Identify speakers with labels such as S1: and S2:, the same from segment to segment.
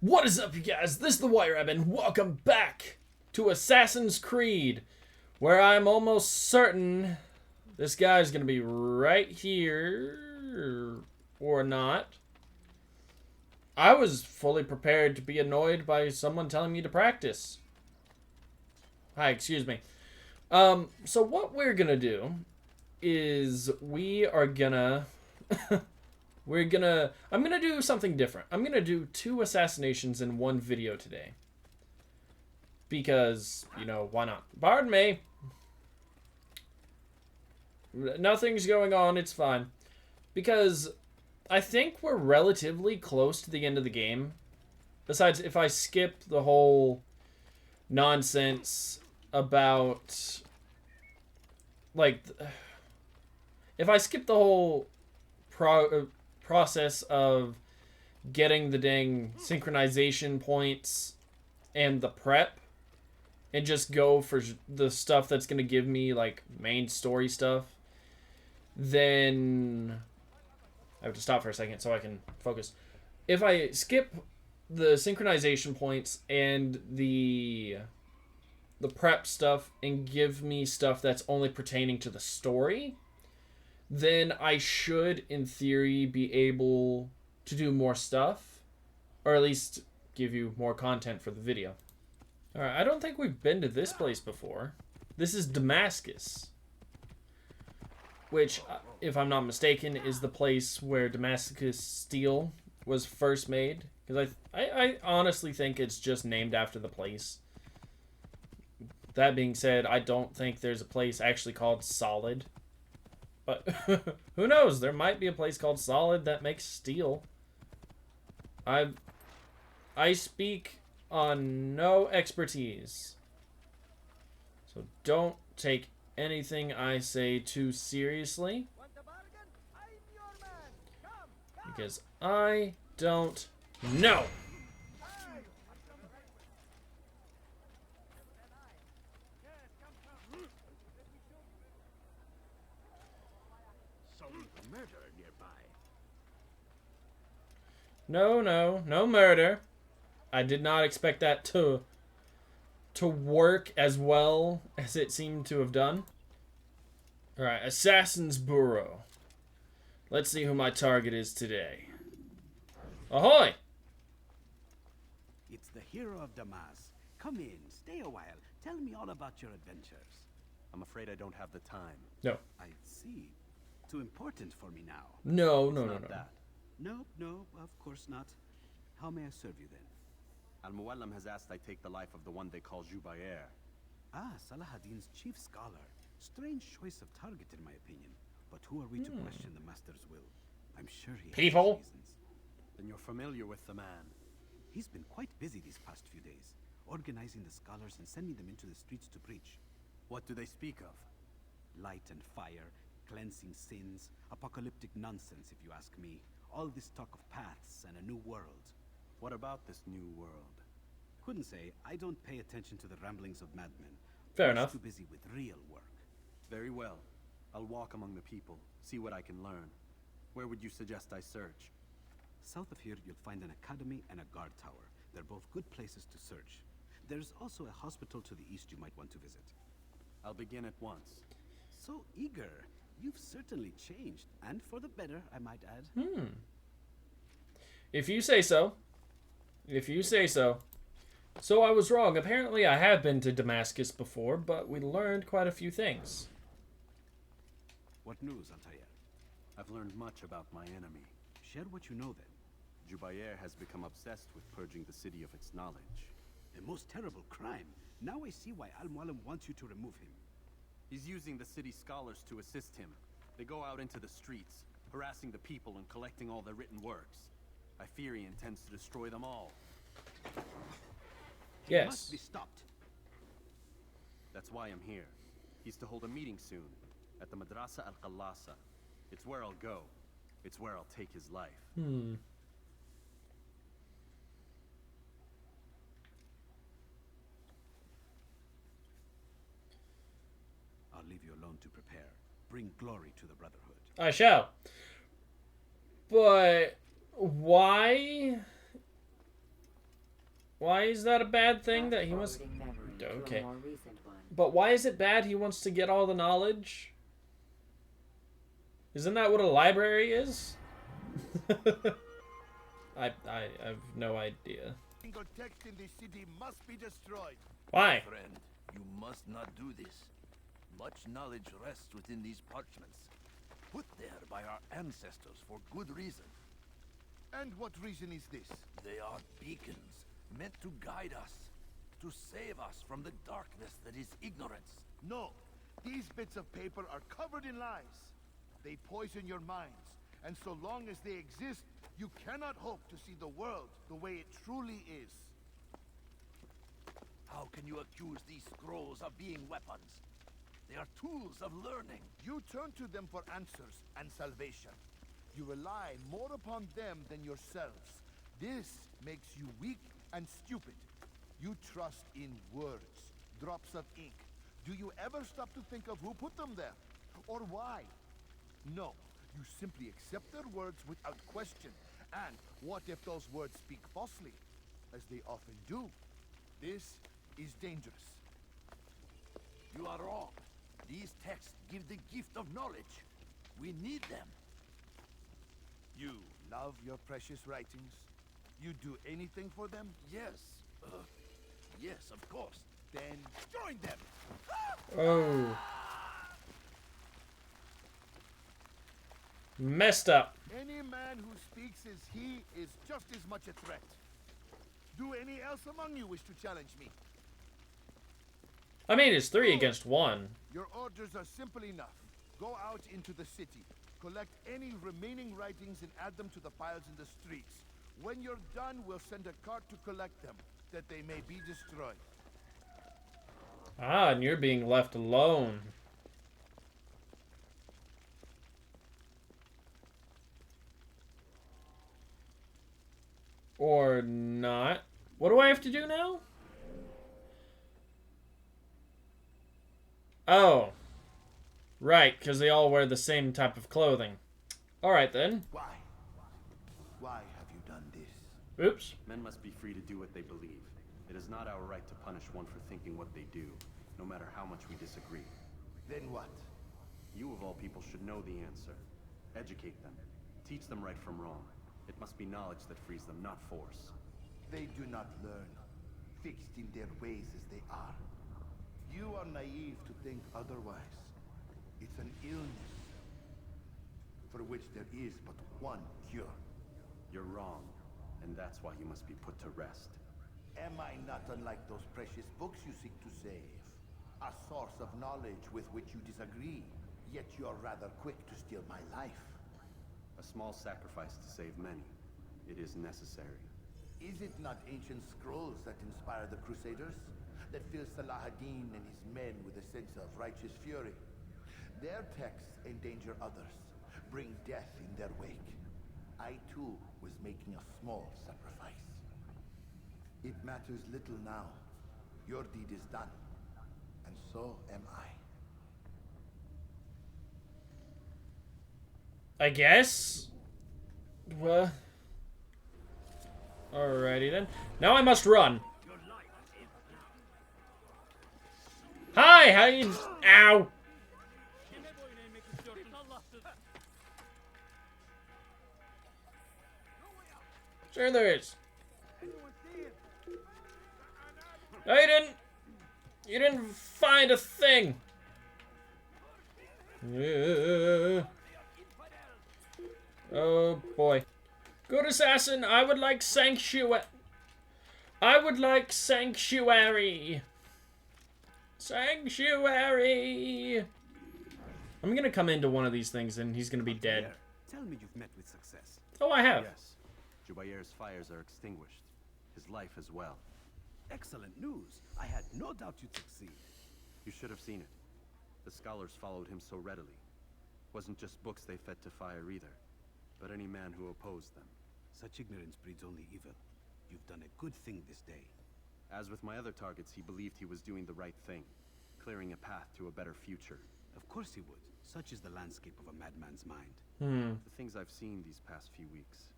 S1: What is up, you guys? This is the White Rabbit, and welcome back to Assassin's Creed, where I'm almost certain this guy's gonna be right here, or not. I was fully prepared to be annoyed by someone telling me to practice. Hi, excuse me. So what we're gonna do is we are gonna I'm gonna do something different. I'm gonna do 2 assassinations in one video today. Because, you know, why not? Pardon me. Nothing's going on, it's fine. Because I think we're relatively close to the end of the game. Besides, if I skip the whole nonsense about, like, if I skip the whole process of getting the dang synchronization points and the prep and just go for the stuff that's going to give me like main story stuff, then I have to stop for a second so I can focus. If I skip the synchronization points and the prep stuff and give me stuff that's only pertaining to the story, then I should, in theory, be able to do more stuff. Or at least give you more content for the video. Alright, I don't think we've been to this place before. This is Damascus. Which, if I'm not mistaken, is the place where Damascus steel was first made. Because I honestly think it's just named after the place. That being said, I don't think there's a place actually called Solid. But who knows? There might be a place called Solid that makes steel. I speak on no expertise. So don't take anything I say too seriously. Because I don't know. No murder. I did not expect that to work as well as it seemed to have done. Alright, Assassin's Bureau. Let's see who my target is today. Ahoy!
S2: It's the hero of Damas. Come in, stay a while. Tell me all about your adventures.
S3: I'm afraid I don't have the time.
S1: No.
S2: I see. Too important for me now.
S1: No.
S2: No, of course not. How may I serve you then?
S3: Al-Muallim has asked I take the life of the one they call Jubair.
S2: Ah, Salahadin's chief scholar. Strange choice of target in my opinion. But who are we to question the master's will? I'm sure he has
S1: People.
S2: his reasons.
S3: Then you're familiar with the man.
S2: He's been quite busy these past few days, organizing the scholars and sending them into the streets to preach.
S3: What do they speak of?
S2: Light and fire, cleansing sins, apocalyptic nonsense if you ask me. All this talk of paths and a new world.
S3: What about this new world?
S2: Couldn't say. I don't pay attention to the ramblings of madmen.
S1: Fair
S2: I'm
S1: enough.
S2: too busy with real work.
S3: Very well. I'll walk among the people, see what I can learn. Where would you suggest I search?
S2: South of here, you'll find an academy and a guard tower. They're both good places to search. There's also a hospital to the east you might want to visit.
S3: I'll begin at once.
S2: So eager. You've certainly changed. And for the better, I might add.
S1: If you say so. If you say so. So I was wrong. Apparently I have been to Damascus before, but we learned quite a few things.
S2: What news, Altair?
S3: I've learned much about my enemy.
S2: Share what you know then.
S3: Jubair has become obsessed with purging the city of its knowledge.
S2: A most terrible crime. Now I see why Al-Mualim wants you to remove him.
S3: He's using the city scholars to assist him. They go out into the streets, harassing the people and collecting all their written works. I fear he intends to destroy them all.
S2: He
S1: Yes.
S2: must be stopped.
S3: That's why I'm here. He's to hold a meeting soon, at the Madrasa al-Qallasa. It's where I'll go. It's where I'll take his life.
S2: I'll leave you alone to prepare. Bring glory to the Brotherhood.
S1: I shall. But why Why is that a bad thing that he wants? Okay. But why is it bad he wants to get all the knowledge? Isn't that what a library is? I have no idea.
S4: Single text in this city must be destroyed.
S1: Why?
S5: Friend, you must not do this. Much knowledge rests within these parchments, put there by our ancestors for good reason.
S4: And what reason is this?
S5: They are beacons, meant to guide us, to save us from the darkness that is ignorance.
S4: No, these bits of paper are covered in lies. They poison your minds, and so long as they exist, you cannot hope to see the world the way it truly is.
S5: How can you accuse these scrolls of being weapons? They are tools of learning.
S4: You turn to them for answers and salvation. You rely more upon them than yourselves. This makes you weak and stupid. You trust in words, drops of ink. Do you ever stop to think of who put them there? Or why? No, you simply accept their words without question. And what if those words speak falsely? As they often do. This is dangerous.
S5: You are wrong. These texts give the gift of knowledge. We need them.
S4: You love your precious writings? You do anything for them?
S5: Yes. Yes, of course.
S4: Then join them!
S1: Oh. Messed up.
S4: Any man who speaks as he is just as much a threat. Do any else among you wish to challenge me?
S1: I mean, it's 3 against 1.
S4: Your orders are simple enough. Go out into the city, collect any remaining writings and add them to the piles in the streets. When you're done, we'll send a cart to collect them, that they may be destroyed.
S1: Ah, and you're being left alone. Or not. What do I have to do now? Oh. Right, because they all wear the same type of clothing. Alright then.
S4: Why? Why have you done this?
S1: Oops.
S3: Men must be free to do what they believe. It is not our right to punish one for thinking what they do, no matter how much we disagree.
S4: Then what?
S3: You of all people should know the answer. Educate them. Teach them right from wrong. It must be knowledge that frees them, not force.
S4: They do not learn, fixed in their ways as they are. You are naive to think otherwise. It's an illness, for which there is but one cure.
S3: You're wrong, and that's why you must be put to rest.
S4: Am I not unlike those precious books you seek to save? A source of knowledge with which you disagree, yet you are rather quick to steal my life.
S3: A small sacrifice to save many. It is necessary.
S4: Is it not ancient scrolls that inspire the Crusaders? That fill Salah ad-Din and his men with a sense of righteous fury? Their texts endanger others, bring death in their wake. I too was making a small sacrifice. It matters little now. Your deed is done, and so am I.
S1: I guess? Well... Alrighty then. Now I must run. Hi, how you... Ow! Sure there is. No, you didn't. You didn't find a thing. Oh boy. Good assassin, I would like sanctuary. I would like sanctuary. Sanctuary. I'm gonna come into one of these things and he's gonna be dead.
S2: Tell me you've met with success.
S1: Oh, I have.
S3: Yes. Jubair's fires are extinguished. His life as well.
S2: Excellent news. I had no doubt you'd succeed.
S3: You should have seen it. The scholars followed him so readily. Wasn't just books they fed to fire either, but any man who opposed them.
S2: Such ignorance breeds only evil. You've done a good thing this day.
S3: As with my other targets, he believed he was doing the right thing, clearing a path to a better future.
S2: Of course he would. Such is the landscape of a madman's mind.
S3: The things I've seen these past few weeks,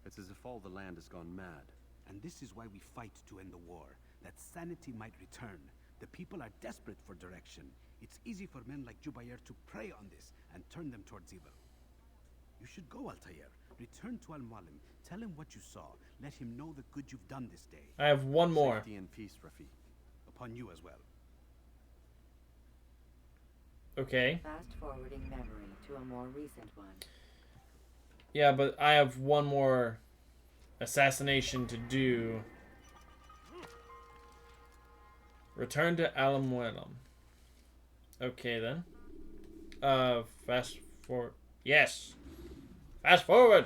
S3: it's as if all the land has gone mad.
S2: And this is why we fight to end the war, that sanity might return. The people are desperate for direction. It's easy for men like Jubair to prey on this and turn them towards evil. You should go, Altair. Return to Al-Mualim. Tell him what you saw. Let him know the good you've done this day.
S1: I have one more.
S2: Safety and peace, Rafiq. Upon you as well.
S1: Okay.
S6: Fast forwarding memory to a more recent one.
S1: Yeah, but I have one more assassination to do. Return to Al-Mualim. Okay then. Fast forward. Yes. Fast forward.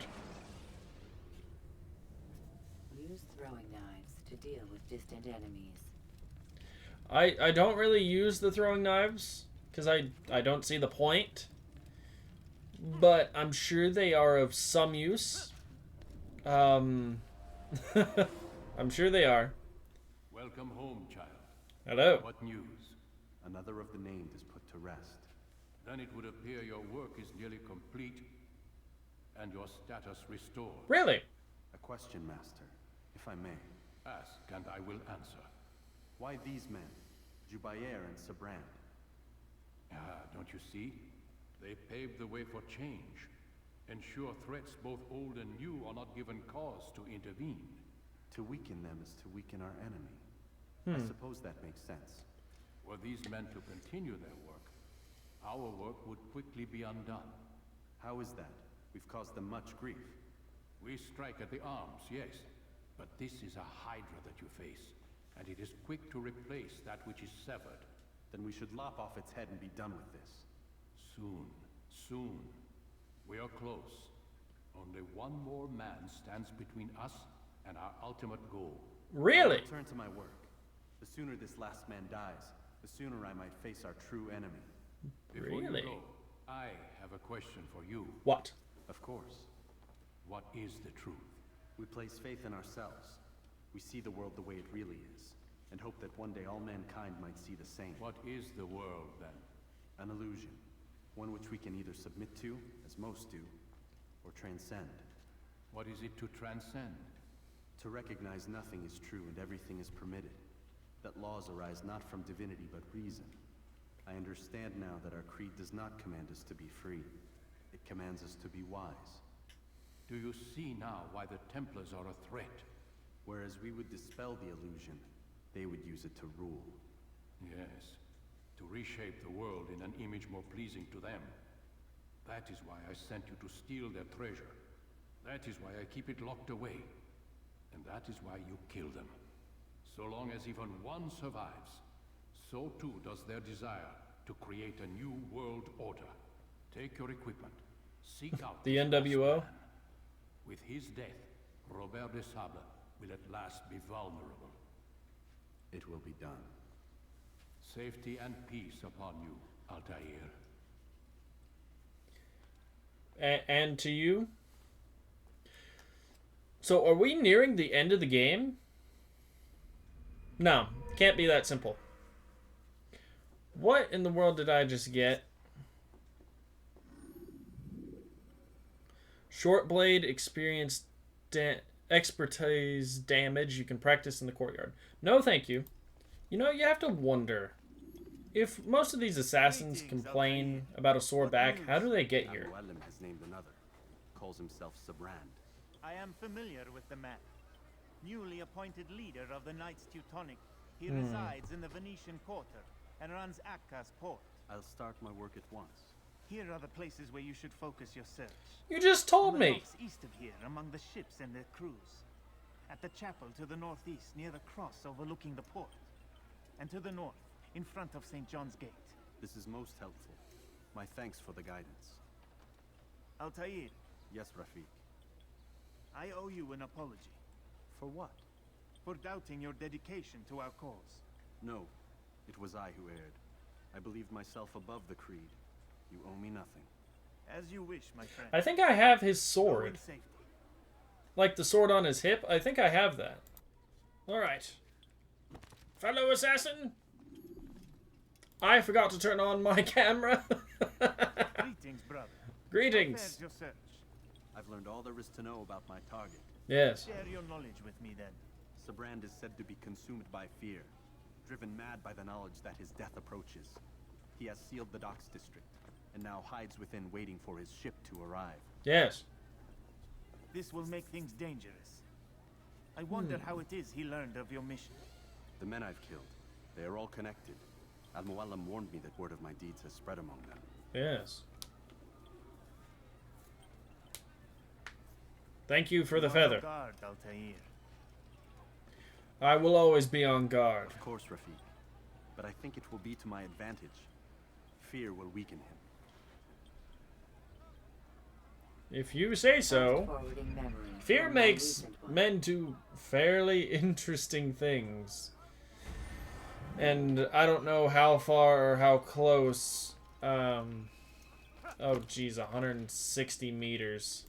S6: Use throwing knives to deal with distant enemies.
S1: I don't really use the throwing knives because I don't see the point. But I'm sure they are of some use. I'm sure they are.
S7: Welcome home, child.
S1: Hello.
S7: What news?
S3: Another of the named is put to rest.
S7: Then it would appear your work is nearly complete and your status restored.
S1: Really?
S3: A question, Master, if I may.
S7: Ask and I will answer.
S3: Why these men, Jubair and Sabrand?
S7: Ah, don't you see? They paved the way for change. Ensure threats both old and new are not given cause to intervene.
S3: To weaken them is to weaken our enemy. I suppose that makes sense.
S7: Were these men to continue their work, our work would quickly be undone.
S3: How is that? We've caused them much grief.
S7: We strike at the arms, yes, but this is a hydra that you face, and it is quick to replace that which is severed.
S3: Then we should lop off its head and be done with this.
S7: Soon, soon. We are close. Only one more man stands between us and our ultimate goal.
S1: Really?
S3: I'll return to my work. The sooner this last man dies, the sooner I might face our true enemy.
S7: Before
S1: Really?
S7: you go, I have a question for you.
S1: What?
S3: Of course.
S7: What is the truth?
S3: We place faith in ourselves. We see the world the way it really is, and hope that one day all mankind might see the same.
S7: What is the world, then?
S3: An illusion. One which we can either submit to, as most do, or transcend.
S7: What is it to transcend?
S3: To recognize nothing is true and everything is permitted. That laws arise not from divinity but reason. I understand now that our creed does not command us to be free. It commands us to be wise.
S7: Do you see now why the Templars are a threat?
S3: Whereas we would dispel the illusion, they would use it to rule.
S7: Yes, to reshape the world in an image more pleasing to them. That is why I sent you to steal their treasure. That is why I keep it locked away. And that is why you kill them. So long as even one survives, so too does their desire to create a new world order. Take your equipment. Seek out
S1: The
S7: this last
S1: NWO?
S7: man. With his death, Robert de Sable will at last be vulnerable.
S3: It will be done.
S7: Safety and peace upon you, Altair.
S1: And to you? So are we nearing the end of the game? No, can't be that simple. What in the world did I just get? Short blade, expertise damage you can practice in the courtyard. No, thank you. You know, you have to wonder. If most of these assassins complain about a sore back, how do they get here?
S3: Al-Mualim has named another. Calls himself Sabrand.
S8: I am familiar with the man. Newly appointed leader of the Knights Teutonic. He resides in the Venetian Quarter and runs Akka's port.
S3: I'll start my work at once.
S8: Here are the places where you should focus your search.
S1: You just told
S8: On the
S1: me.
S8: docks east of here, among the ships and their crews. At the chapel to the northeast, near the cross overlooking the port. And to the north, in front of St. John's Gate.
S3: This is most helpful. My thanks for the guidance.
S8: Altair,
S3: Yes, Rafiq.
S8: I owe you an apology
S3: For what?
S8: for doubting your dedication to our cause.
S3: No, it was I who erred. I believed myself above the creed. You owe me nothing.
S8: As you wish, my friend.
S1: I think I have his
S8: Go
S1: sword.
S8: in safety.
S1: Like the sword on his hip. I think I have that. Alright. Fellow assassin! I forgot to turn on my camera.
S8: Greetings, brother. How
S1: Greetings.
S8: fares your search?
S3: I've learned all there is to know about my target.
S1: Yes.
S8: Share your knowledge with me then.
S3: Sibrand is said to be consumed by fear, driven mad by the knowledge that his death approaches. He has sealed the docks district, and now hides within waiting for his ship to arrive.
S1: Yes.
S8: This will make things dangerous. I wonder how it is he learned of your mission.
S3: The men I've killed, they are all connected. Al-Mualim warned me that word of my deeds has spread among them.
S1: Yes. Thank you for the feather.
S8: Guard, Altair.
S1: I will always be on guard.
S3: Of course, Rafiq. But I think it will be to my advantage. Fear will weaken him.
S1: If you say so.
S6: Forwarding memory
S1: Fear
S6: from my
S1: makes
S6: recent one.
S1: men do fairly interesting things. And I don't know how far or how close. Oh, geez, 160 meters.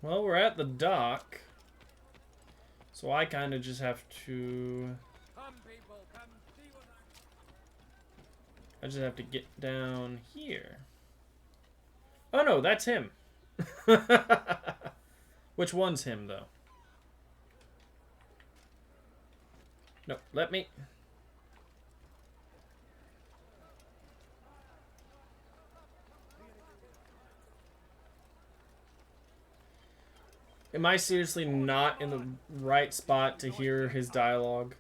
S1: Well, we're at the dock. So I kind of just have to... I just have to get down here. Oh no, that's him. Which one's him, though? No, let me... Am I seriously not in the right spot to hear his dialogue?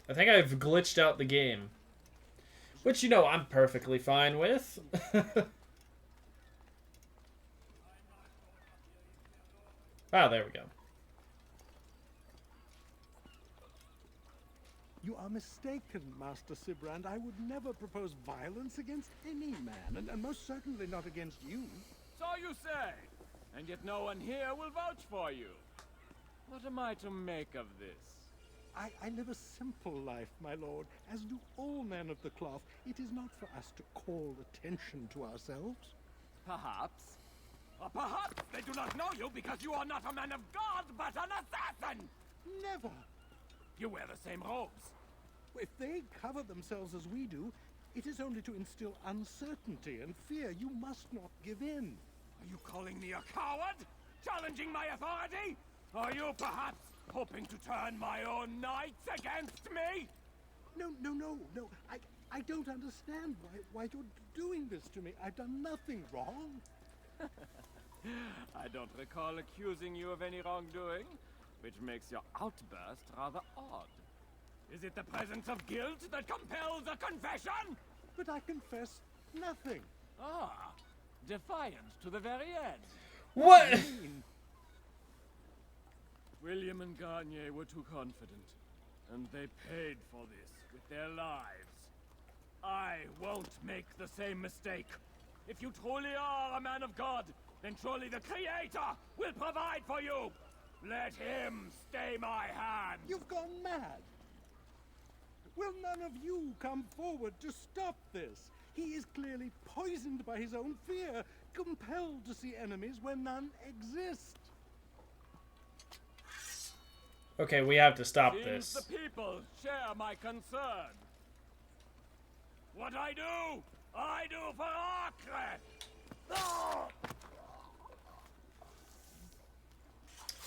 S1: I think I've glitched out the game. Which, you know, I'm perfectly fine with. Ah, there we go.
S9: You are mistaken, Master Sibrand. I would never propose violence against any man, and most certainly not against you.
S10: So you say, and yet no one here will vouch for you. What am I to make of this?
S9: I live a simple life, my lord, as do all men of the cloth. It is not for us to call attention to ourselves.
S10: Perhaps. Or perhaps they do not know you because you are not a man of God, but an assassin!
S9: Never.
S10: You wear the same robes.
S9: If they cover themselves as we do, it is only to instill uncertainty and fear. You must not give in.
S10: Are you calling me a coward? Challenging my authority? Are you perhaps hoping to turn my own knights against me?
S9: No. I don't understand why you're doing this to me. I've done nothing wrong.
S10: I don't recall accusing you of any wrongdoing, which makes your outburst rather odd. Is it the presence of guilt that compels a confession?
S9: But I confess nothing.
S10: Ah, defiant to the very end.
S1: What?
S10: William and Garnier were too confident, and they paid for this with their lives. I won't make the same mistake. If you truly are a man of God, then surely the Creator will provide for you. Let him stay my hand.
S9: You've gone mad. Will none of you come forward to stop this? He is clearly poisoned by his own fear, compelled to see enemies where none exist.
S1: Okay, we have to stop
S10: Seems
S1: this.
S10: the people share my concern. What I do for Acre.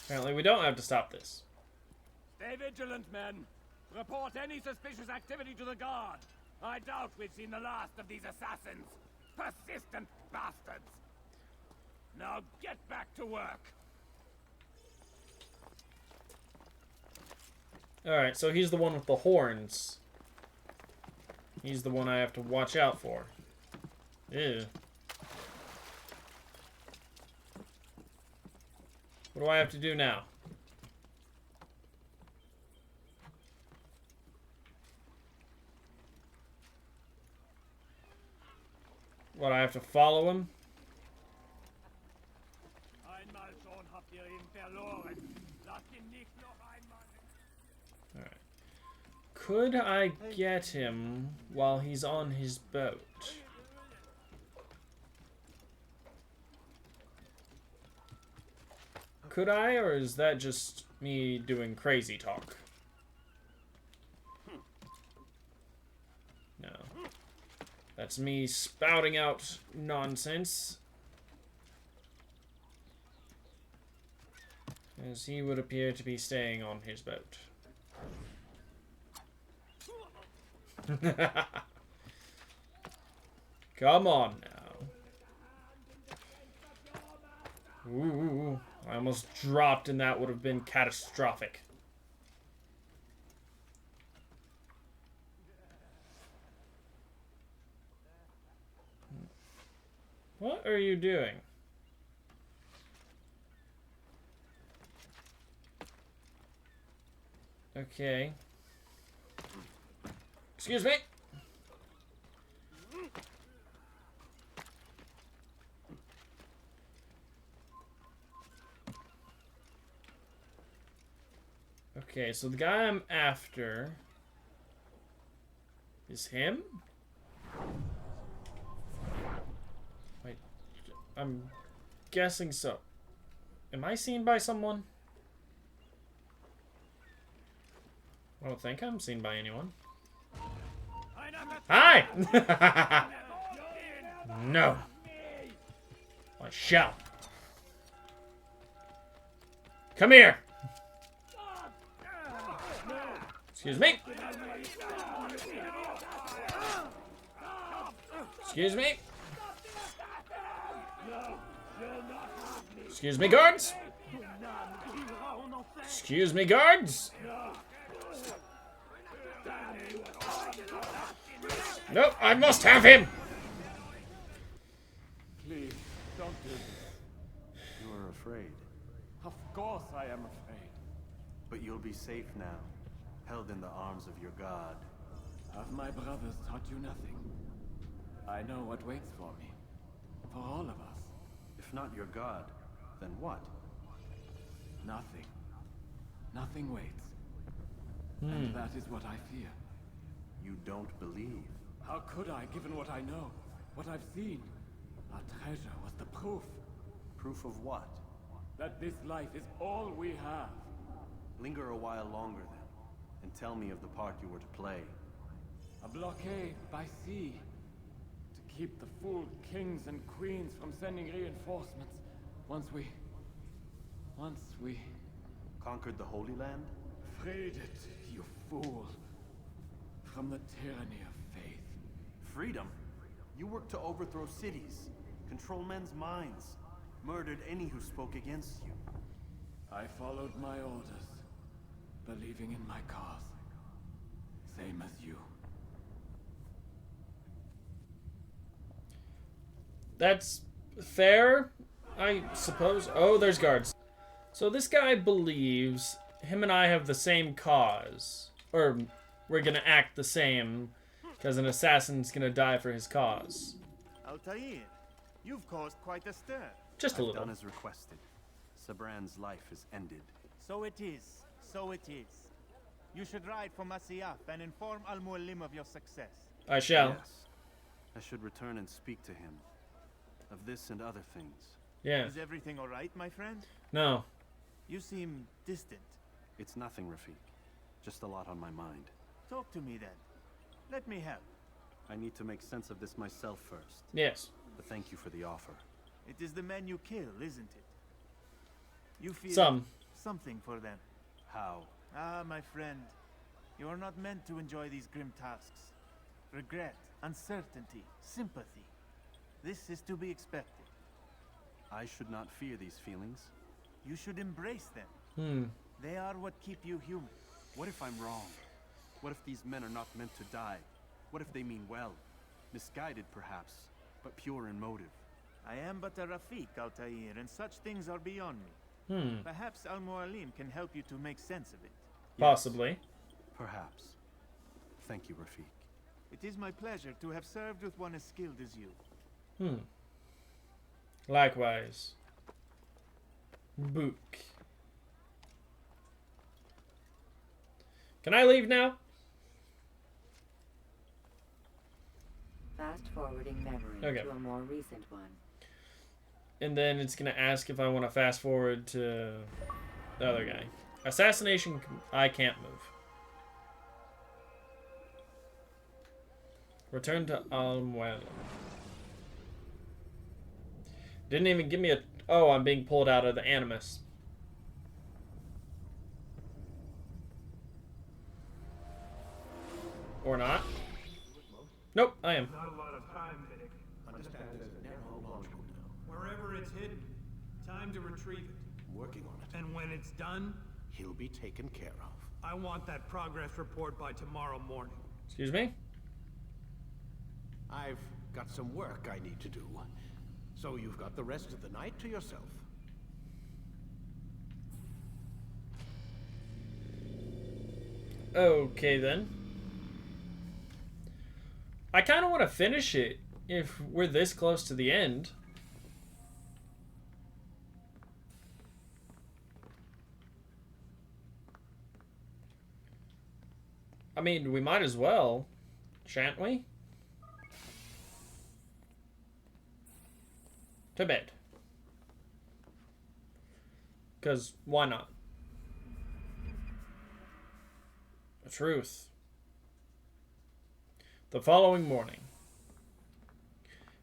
S1: Apparently we don't have to stop this.
S10: Stay vigilant, men. Report any suspicious activity to the guard. I doubt we've seen the last of these assassins. Persistent bastards. Now get back to work.
S1: Alright, so he's the one with the horns. He's the one I have to watch out for. Ew. What do I have to do now? What, I have to follow him?
S10: Einmal schon habt ihr ihn verloren. Lasst ihn nicht noch einmal.
S1: Alright. Could I get him while he's on his boat? Could I, or is that just me doing crazy talk? No. That's me spouting out nonsense. As he would appear to be staying on his boat. Come on now. Ooh, I almost dropped and that would have been catastrophic. What are you doing? Okay. Excuse me. Okay, so the guy I'm after is him? Wait, I'm guessing so. Am I seen by someone? I don't think I'm seen by anyone. Hi! No. I shall. Come here. Excuse me. Excuse me. Excuse me, guards. Excuse me, guards. Nope, I must have him.
S10: Please, don't do this.
S3: You are afraid.
S10: Of course I am afraid.
S3: But you'll be safe now, held in the arms of your god.
S10: Have my brothers taught you nothing? I know what waits for me. For all of us.
S3: If not your god, then what?
S10: Nothing. Nothing waits. And that is what I fear.
S3: You don't believe.
S10: How could I, given what I know? What I've seen? Our treasure was the proof.
S3: Proof of what?
S10: That this life is all we have.
S3: Linger a while longer then, and tell me of the part you were to play.
S10: A blockade by sea. To keep the fool kings and queens from sending reinforcements. Once we...
S3: Conquered the Holy Land?
S10: freed it, you fool. From the tyranny of faith.
S3: Freedom? You worked to overthrow cities, control men's minds, murdered any who spoke against you.
S10: I followed my orders, believing in my cause. Same as you.
S1: That's fair, I suppose. Oh, there's guards. So this guy believes him and I have the same cause. Or we're gonna act the same because an assassin's gonna die for his cause.
S8: Altair, you've caused quite a stir.
S1: Just a
S3: I've
S1: little.
S3: done as requested. Sabran's life is ended.
S8: So it is. So it is. You should ride for Masyaf and inform Al-Mualim of your success.
S1: I shall.
S3: Yes. I should return and speak to him. Of this and other things.
S1: Yeah.
S8: Is everything all right, my friend?
S1: No.
S8: You seem distant.
S3: It's nothing, Rafik. Just a lot on my mind.
S8: Talk to me then. Let me help.
S3: I need to make sense of this myself first.
S1: Yes.
S3: But thank you for the offer.
S8: It is the men you kill, isn't it? You feel something for them.
S3: How?
S8: Ah, my friend. You are not meant to enjoy these grim tasks. Regret, uncertainty, sympathy. This is to be expected.
S3: I should not fear these feelings.
S8: You should embrace them. They are what keep you human.
S3: What if I'm wrong? What if these men are not meant to die? What if they mean well? Misguided, perhaps, but pure in motive.
S8: I am but a Rafik, Altair, and such things are beyond me. Perhaps Al-Mualim can help you to make sense of it.
S1: Possibly.
S3: Perhaps. Thank you, Rafik.
S8: It is my pleasure to have served with one as skilled as you.
S1: Likewise. Book. Can I leave now?
S6: Fast forwarding memory to a more recent one.
S1: And then it's going to ask if I want to fast forward to the other guy. Assassination, I can't move. Return to Al-Mualim. Didn't even give me a... Oh, I'm being pulled out of the Animus. Or not. Nope, I am.
S11: Not a lot of time, Vic.
S3: Understand there's a narrow launch window.
S11: Wherever it's hidden, time to retrieve it.
S3: I'm working on it.
S11: And when it's done,
S3: He'll be taken care of.
S11: I want that progress report by tomorrow morning.
S1: Excuse me?
S3: I've got some work I need to do. So you've got the rest of the night to yourself.
S1: Okay, then. I kind of want to finish it if we're this close to the end. I mean, we might as well, shan't we? To bed. Because why not? The truth. The following morning.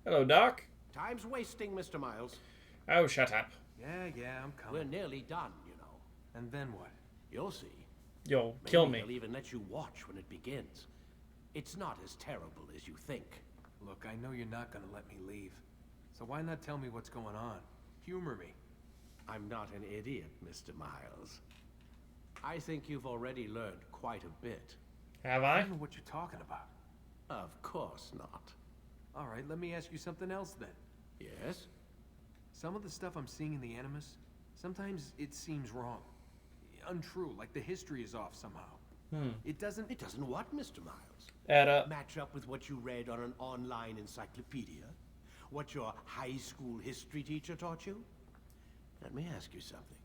S1: Hello, Doc.
S3: Time's wasting, Mr. Miles.
S1: Oh, shut up.
S12: Yeah, I'm coming.
S3: We're nearly done, you know.
S12: And then what?
S3: You'll see.
S1: You'll kill me.
S3: They'll even let you watch when it begins. It's not as terrible as you think.
S12: Look, I know you're not gonna let me leave. So why not tell me what's going on? Humor me.
S3: I'm not an idiot, Mr. Miles. I think you've already learned quite a bit.
S1: Have
S12: I
S1: I?
S12: don't know what you're talking about.
S3: Of course not.
S12: All right, let me ask you something else then.
S3: Yes?
S12: Some of the stuff I'm seeing in the Animus, sometimes it seems wrong. Untrue, like the history is off somehow. It doesn't
S3: what, Mr. Miles?
S1: Add up.
S3: Match up with what you read on an online encyclopedia? What your high school history teacher taught you? Let me ask you something.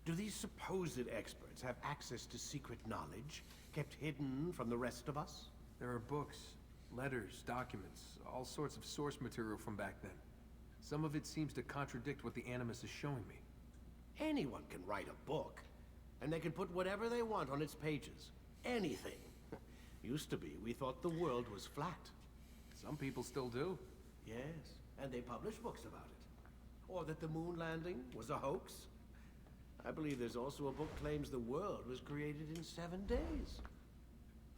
S3: Do these supposed experts have access to secret knowledge kept hidden from the rest of us?
S12: There are books, letters, documents, all sorts of source material from back then. Some of it seems to contradict what the Animus is showing me.
S3: Anyone can write a book, and they can put whatever they want on its pages. Anything. Used to be, we thought the world was flat.
S12: Some people still do.
S3: Yes, and they publish books about it. Or that the moon landing was a hoax. I believe there's also a book claims the world was created in 7 days.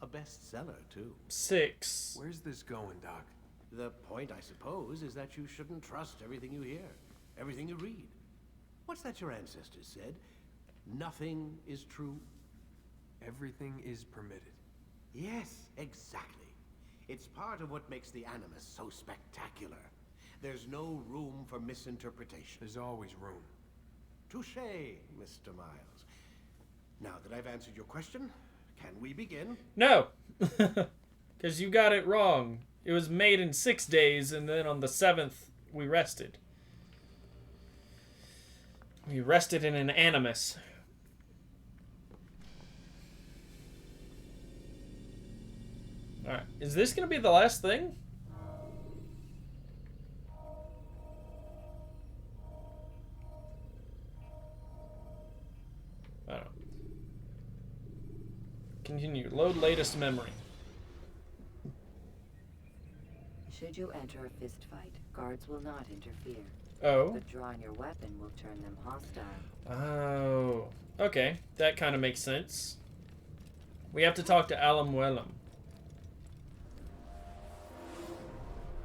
S3: A bestseller, too.
S1: 6.
S12: Where's this going, Doc?
S3: The point, I suppose, is that you shouldn't trust everything you hear, everything you read. What's that your ancestors said? Nothing is true.
S12: Everything is permitted.
S3: Yes, exactly. It's part of what makes the Animus so spectacular. There's no room for misinterpretation.
S12: There's always room.
S3: Touché, Mr. Miles. Now that I've answered your question, can we begin?
S1: No. Because you got it wrong. It was made in 6 days, and then on the 7th, we rested. We rested in an Animus. Alright, is this going to be the last thing? I don't know. Continue. Load latest memory.
S6: Should you enter a fist fight, guards will not interfere.
S1: Oh.
S6: But drawing your weapon will turn them hostile.
S1: Oh. Okay, that kind of makes sense. We have to talk to Alamuelam.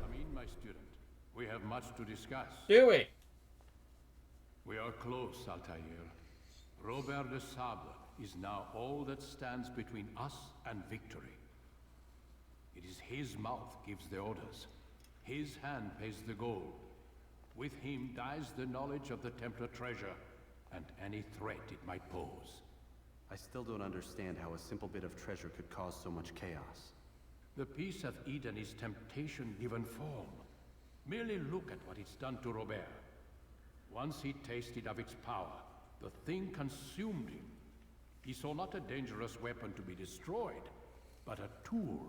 S7: Come in, my student. We have much to discuss.
S1: Do we?
S7: We are close, Altair. Robert de Sable is now all that stands between us and victory. It is his mouth gives the orders. His hand pays the gold. With him dies the knowledge of the Templar treasure and any threat it might pose.
S3: I still don't understand how a simple bit of treasure could cause so much chaos.
S7: The peace of Eden is temptation given form. Merely look at what it's done to Robert. Once he tasted of its power, the thing consumed him. He saw not a dangerous weapon to be destroyed, but a tool.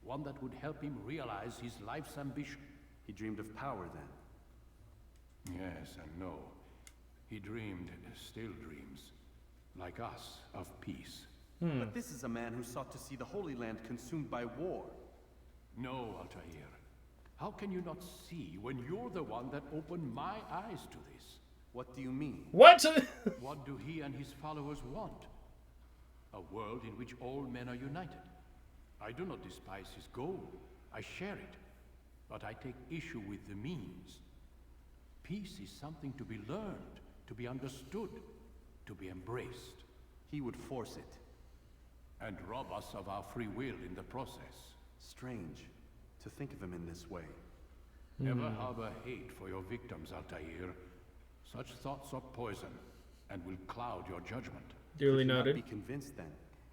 S7: One that would help him realize his life's ambition.
S3: He dreamed of power then?
S7: Yes and no. He dreamed, still dreams, like us, of peace.
S3: But this is a man who sought to see the Holy Land consumed by war.
S7: No, Altair. How can you not see when you're the one that opened my eyes to this?
S3: What do you mean?
S1: What?
S7: What do he and his followers want? A world in which all men are united. I do not despise his goal. I share it. But I take issue with the means. Peace is something to be learned, to be understood, to be embraced.
S3: He would force it.
S7: And rob us of our free will in the process.
S3: Strange to think of him in this way.
S7: Never harbor hate for your victims, Altair. Such thoughts are poison and will cloud your judgment.
S1: Duly
S3: Could you not
S1: noted.
S3: be convinced then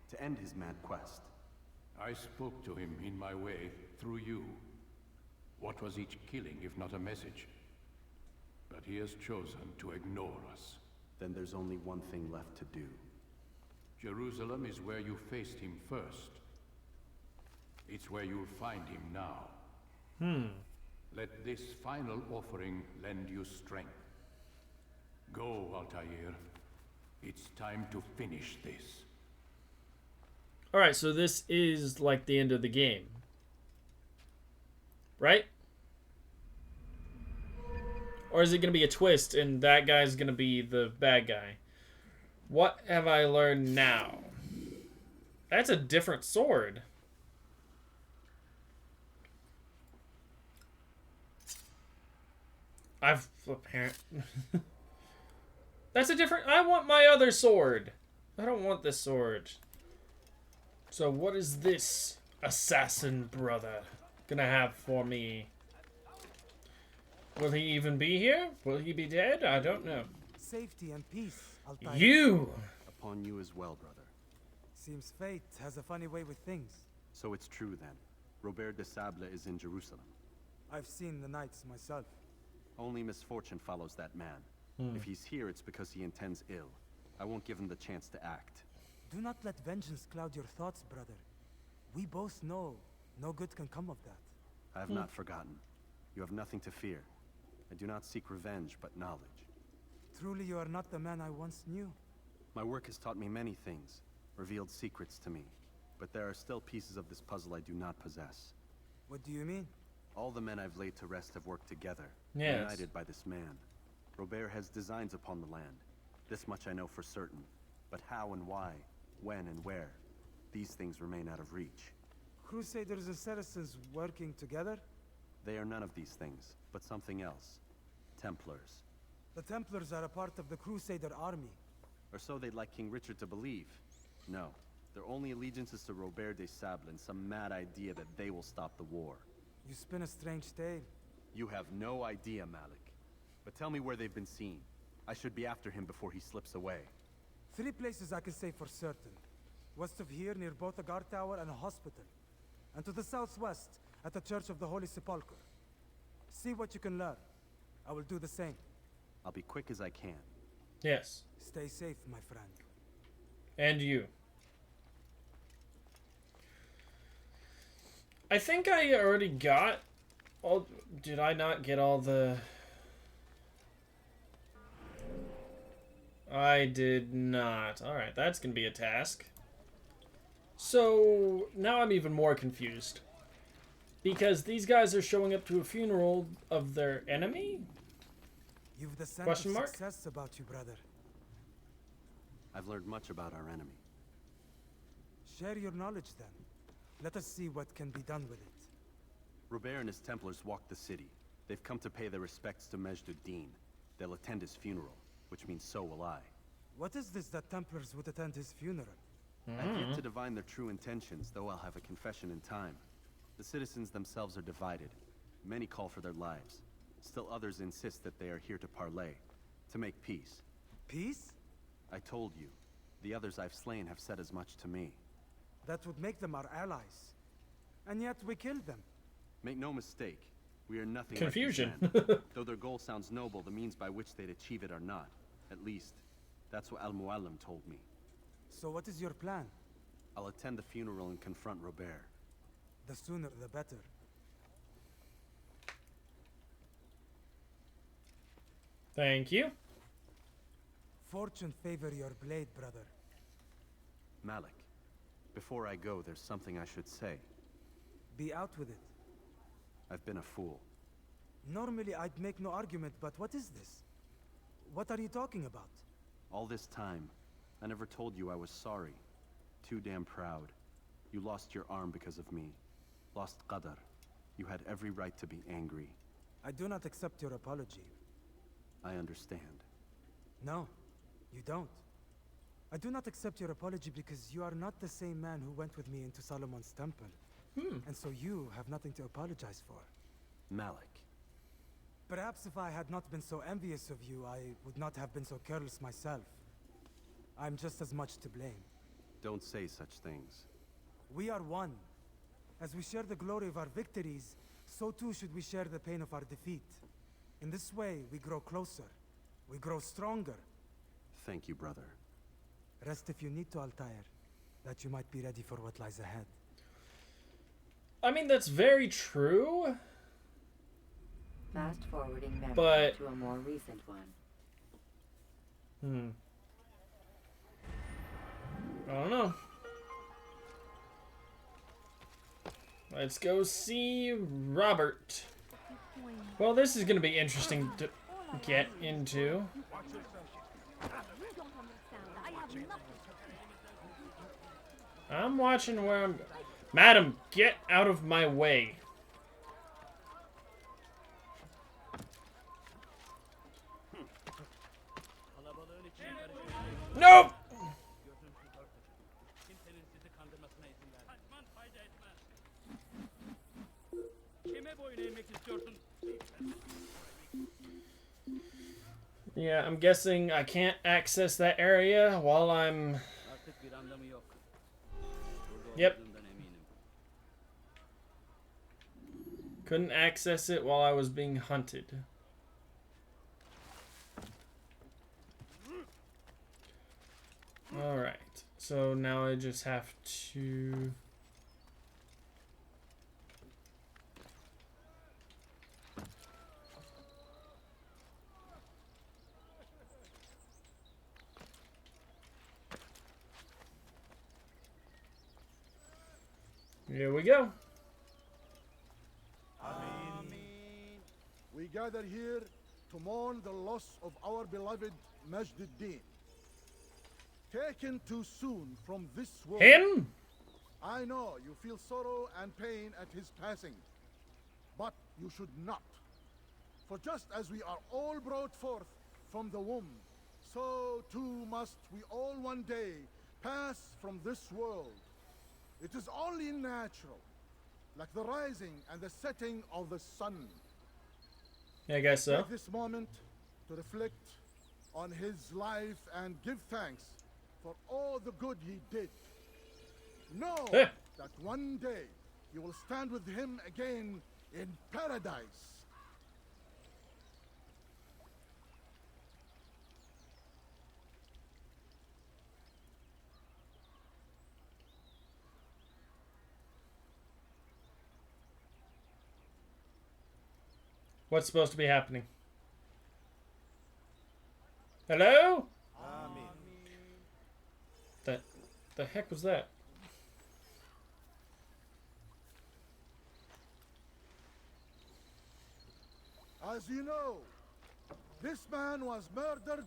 S3: to end his mad quest?
S7: I spoke to him in my way, through you. What was each killing if not a message? But he has chosen to ignore us.
S3: Then there's only one thing left to do.
S7: Jerusalem is where you faced him first. It's where you'll find him now. Let this final offering lend you strength. Go, Altair. It's time to finish this.
S1: Alright, so this is like the end of the game. Right? Or is it going to be a twist and that guy's going to be the bad guy? What have I learned now? That's a different sword. I've apparent. That's a different. I want my other sword. I don't want this sword. So what is this assassin brother gonna have for me? Will he even be here? Will he be dead? I don't know.
S13: Safety and peace, Altair.
S1: You!
S3: Upon you as well, brother.
S13: Seems fate has a funny way with things.
S3: So it's true then. Robert de Sable is in Jerusalem.
S13: I've seen the knights myself.
S3: Only misfortune follows that man. If he's here, it's because he intends ill. I won't give him the chance to act.
S13: Do not let vengeance cloud your thoughts, brother. We both know no good can come of that.
S3: I have not forgotten. You have nothing to fear. I do not seek revenge, but knowledge.
S13: Truly, you are not the man I once knew.
S3: My work has taught me many things, revealed secrets to me. But there are still pieces of this puzzle I do not possess.
S13: What do you mean?
S3: All the men I've laid to rest have worked together,
S1: Yes.
S3: united by this man. Robert has designs upon the land. This much I know for certain. But how and why, when and where, these things remain out of reach.
S13: Crusaders and citizens working together?
S3: They are none of these things, but something else. Templars.
S13: The Templars are a part of the Crusader army.
S3: Or so they'd like King Richard to believe. No, their only allegiance is to Robert de Sable and some mad idea that they will stop the war.
S13: You spin a strange tale.
S3: You have no idea, Malik. But tell me where they've been seen. I should be after him before he slips away.
S13: 3 places I can say for certain. West of here, near both a guard tower and a hospital. And to the southwest, at the Church of the Holy Sepulchre. See what you can learn. I will do the same.
S3: I'll be quick as I can.
S1: Yes.
S13: Stay safe, my friend.
S1: And you. I think I already got all... Did I not get all the... I did not. Alright, that's going to be a task. So, now I'm even more confused. Because these guys are showing up to a funeral of their enemy?
S13: You've the sense
S1: Question
S13: of
S1: mark?
S13: success about you, brother.
S3: I've learned much about our enemy.
S13: Share your knowledge then. Let us see what can be done with it.
S3: Robert and his Templars walked the city. They've come to pay their respects to Majd-ud-Din. They'll attend his funeral, which means so will I.
S13: What is this that Templars would attend his funeral?
S3: I've yet to divine their true intentions, though I'll have a confession in time. The citizens themselves are divided. Many call for their lives. Still others insist that they are here to parley, to make peace.
S13: Peace?
S3: I told you. The others I've slain have said as much to me.
S13: That would make them our allies. And yet we killed them.
S3: Make no mistake, we are nothing
S1: Confusion.
S3: like these men. Though their goal sounds noble, the means by which they'd achieve it are not. At least, that's what Al-Mualim told me.
S13: So what is your plan?
S3: I'll attend the funeral and confront Robert.
S13: The sooner the better.
S1: Thank you.
S13: Fortune favor your blade, brother.
S3: Malik, before I go, there's something I should say.
S13: Be out with it.
S3: I've been a fool.
S13: Normally I'd make no argument, but what is this? What are you talking about?
S3: All this time, I never told you I was sorry. Too damn proud. You lost your arm because of me. Lost Qadar. You had every right to be angry.
S13: I do not accept your apology.
S3: I understand.
S13: No, you don't. I do not accept your apology because you are not the same man who went with me into Solomon's temple. And so you have nothing to apologize for.
S3: Malik.
S13: Perhaps if I had not been so envious of you, I would not have been so careless myself. I'm just as much to blame.
S3: Don't say such things.
S13: We are one. As we share the glory of our victories, so too should we share the pain of our defeat. In this way, we grow closer. We grow stronger.
S3: Thank you, brother.
S13: Rest if you need to, Altair, that you might be ready for what lies ahead.
S1: I mean, that's very true.
S6: Fast forwarding memory
S1: But...
S6: to a more recent one.
S1: I don't know. Let's go see Robert. Well, this is going to be interesting to get into. I'm watching where I'm... Madam, get out of my way. Nope! Yeah, I'm guessing I can't access that area while I'm... Yep. Couldn't access it while I was being hunted. Alright, so now I just have to... Here we go.
S4: We gather here to mourn the loss of our beloved Majd-ud-Din. Taken too soon from this world.
S1: Him?
S4: I know you feel sorrow and pain at his passing, but you should not. For just as we are all brought forth from the womb, so too must we all one day pass from this world. It is only natural, like the rising and the setting of the sun.
S1: Yeah, I guess so.
S4: Take this moment to reflect on his life and give thanks for all the good he did. Know that one day you will stand with him again in paradise.
S1: What's supposed to be happening? Hello? The heck was that?
S4: As you know, this man was murdered.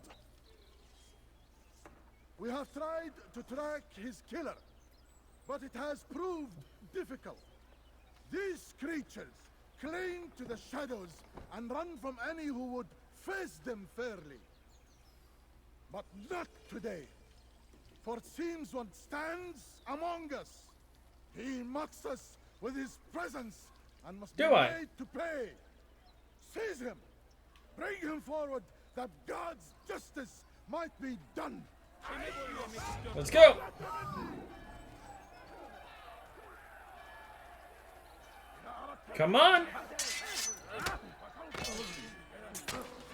S4: We have tried to track his killer, but it has proved difficult. These creatures cling to the shadows and run from any who would face them fairly. But not today, for it seems one stands among us. He mocks us with his presence and must be made to pay. Seize him, bring him forward, that God's justice might be done.
S1: Let's go! Come on!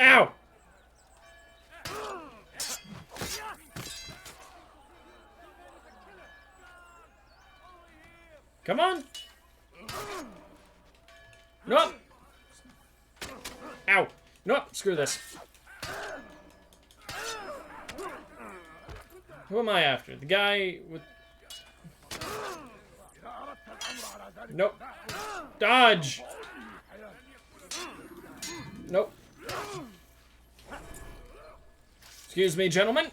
S1: Ow! Come on! No! Ow! No! Screw this. Who am I after? The guy with... Nope. Dodge! Nope. Excuse me, gentlemen.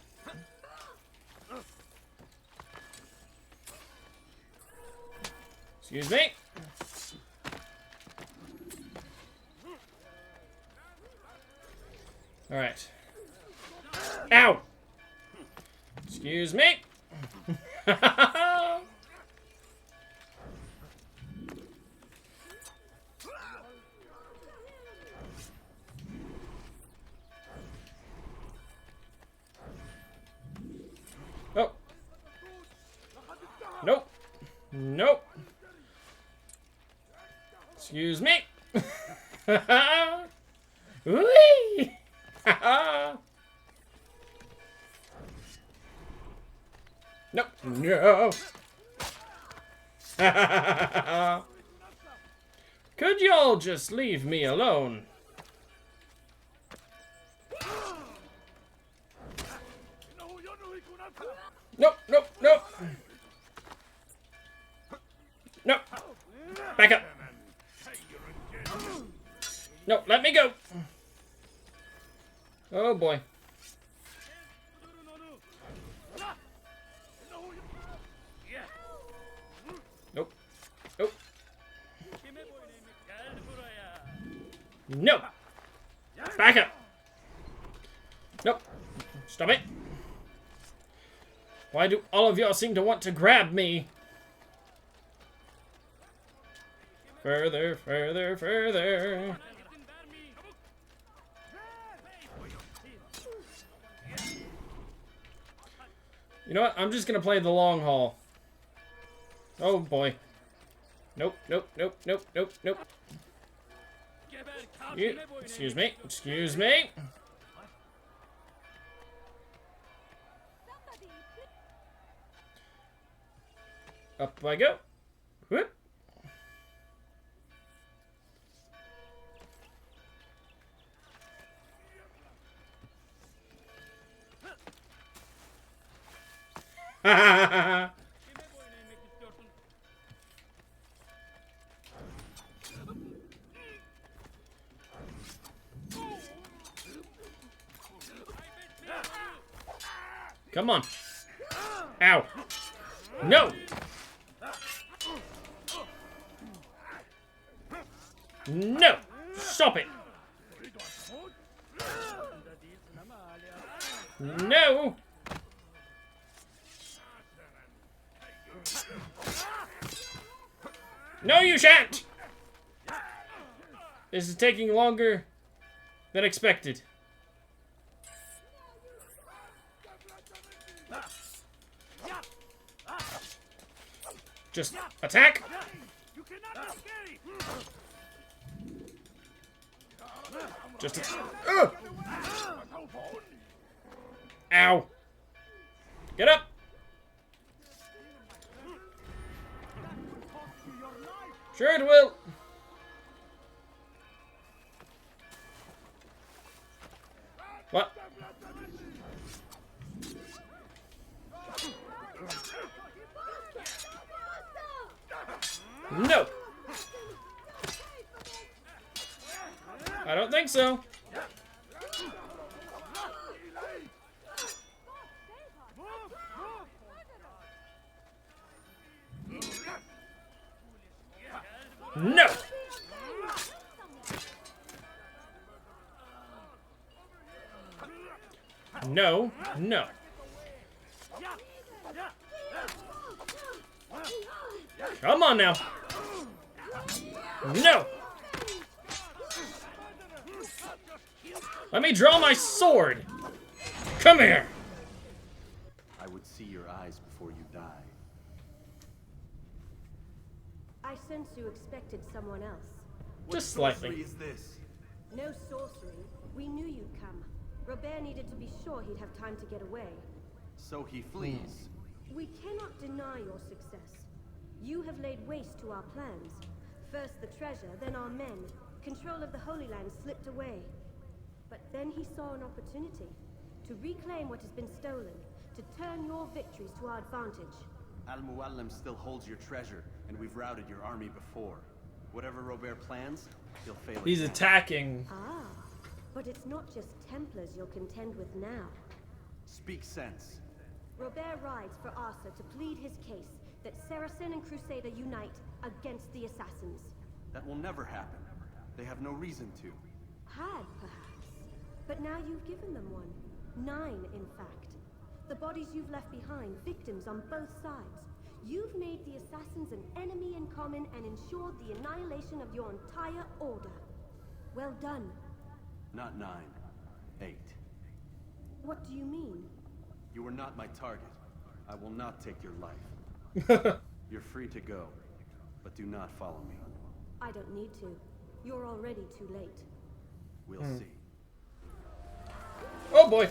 S1: Excuse me. All right. Ow! Excuse me. Oh. Nope. Nope. Excuse me. Whee! Nope. No. Could y'all just leave me alone? Nope, nope, nope. Nope. Back up. No, let me go. Oh boy. Nope. Nope. No. Back up. Nope. Stop it. Why do all of y'all seem to want to grab me? Further, further, further. You know what? I'm just gonna play the long haul. Oh boy. Nope, nope, nope, nope, nope, nope. Excuse me, excuse me. Up I go. Whoop. Ha ha ha ha. Come on. Ow. No. No. Stop it. No. No, you shan't. This is taking longer than expected. Just attack. Just ow. Get up. Sure it will. What? No. I don't think so. No. No. No. Come on now. No. Let me draw my sword. Come here.
S3: I would see your eyes before you die.
S14: I sense you expected someone else.
S1: Just slightly.
S3: What sorcery is this?
S14: No sorcery. We knew you'd come. Robert needed to be sure he'd have time to get away.
S3: So he flees.
S14: We cannot deny your success. You have laid waste to our plans. First the treasure, then our men. Control of the Holy Land slipped away. But then he saw an opportunity to reclaim what has been stolen, to turn your victories to our advantage.
S3: Al-Muallim still holds your treasure, and we've routed your army before. Whatever Robert plans, he'll fail.
S1: He's
S3: again.
S1: attacking.
S14: Ah, but it's not just Templars you'll contend with now.
S3: Speak sense.
S14: Robert rides for Arthur to plead his case that Saracen and Crusader unite against the assassins.
S3: That will never happen. They have no reason to.
S14: Had, perhaps. But now you've given them one. 9, in fact. The bodies you've left behind, victims on both sides. You've made the assassins an enemy in common and ensured the annihilation of your entire order. Well done.
S3: Not 9. 8.
S14: What do you mean?
S3: You are not my target. I will not take your life. You're free to go, but do not follow me.
S14: I don't need to. You're already too late.
S3: We'll see.
S1: Oh boy.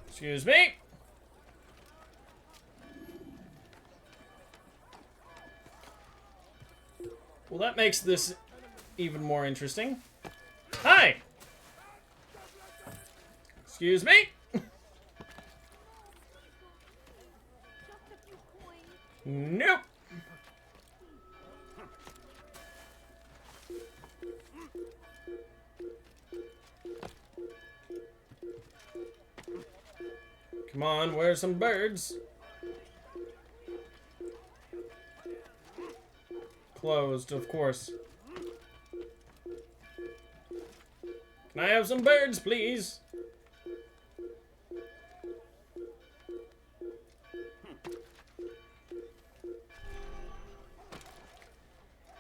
S1: Excuse me. Well, that makes this even more interesting. Hi! Excuse me? Nope. Come on, where's some birds? Closed, of course. Can I have some birds, please?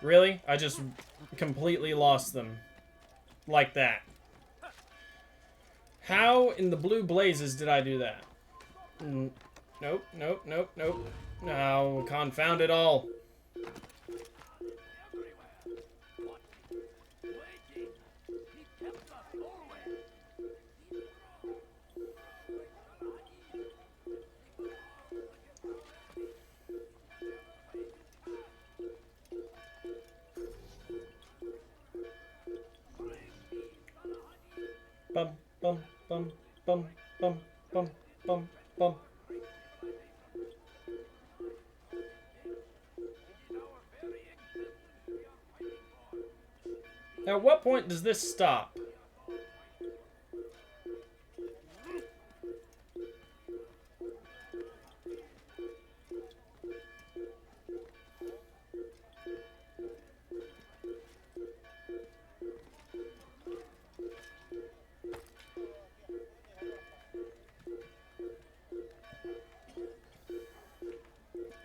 S1: Really? I just completely lost them. Like that. How in the blue blazes did I do that? Nope, nope, nope, nope. No, confound it all. Bum, bum, bum, bum, bum, bum, bum, bum. At what point does this stop?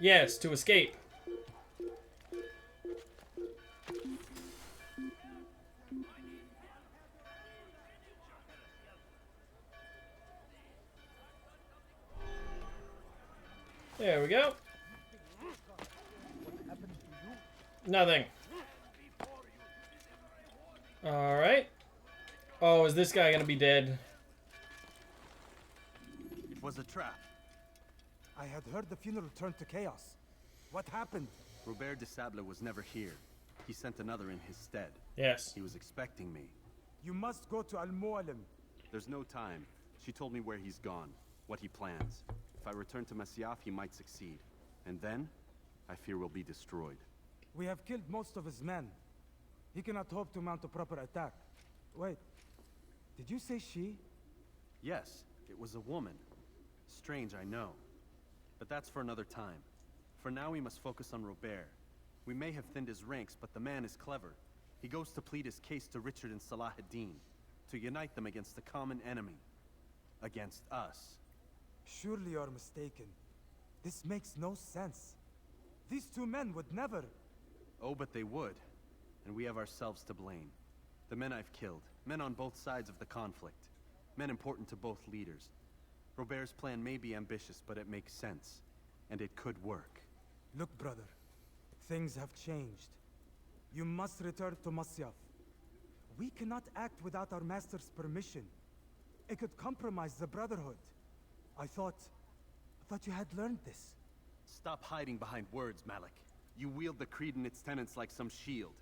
S1: Yes, to escape. There we go. Nothing. Alright. Oh, is this guy gonna be dead?
S2: It was a trap.
S13: I had heard the funeral turned to chaos. What happened?
S3: Robert de Sable was never here. He sent another in his stead.
S1: Yes.
S3: He was expecting me.
S13: You must go to Al-Mu'alim.
S3: There's no time. She told me where he's gone, what he plans. If I return to Masyaf, he might succeed. And then, I fear we'll be destroyed.
S13: We have killed most of his men. He cannot hope to mount a proper attack. Wait, did you say she?
S3: Yes, it was a woman. Strange, I know. But that's for another time. For now, we must focus on Robert. We may have thinned his ranks, but the man is clever. He goes to plead his case to Richard and Salah ad-Din, to unite them against the common enemy. Against us.
S13: Surely you're mistaken. This makes no sense. These two men would never...
S3: Oh, but they would. And we have ourselves to blame. The men I've killed, men on both sides of the conflict. Men important to both leaders. Robert's plan may be ambitious, but it makes sense. And it could work.
S13: Look, brother. Things have changed. You must return to Masyaf. We cannot act without our master's permission. It could compromise the Brotherhood. I thought you had learned this.
S3: Stop hiding behind words, Malik. You wield the creed and its tenets like some shield.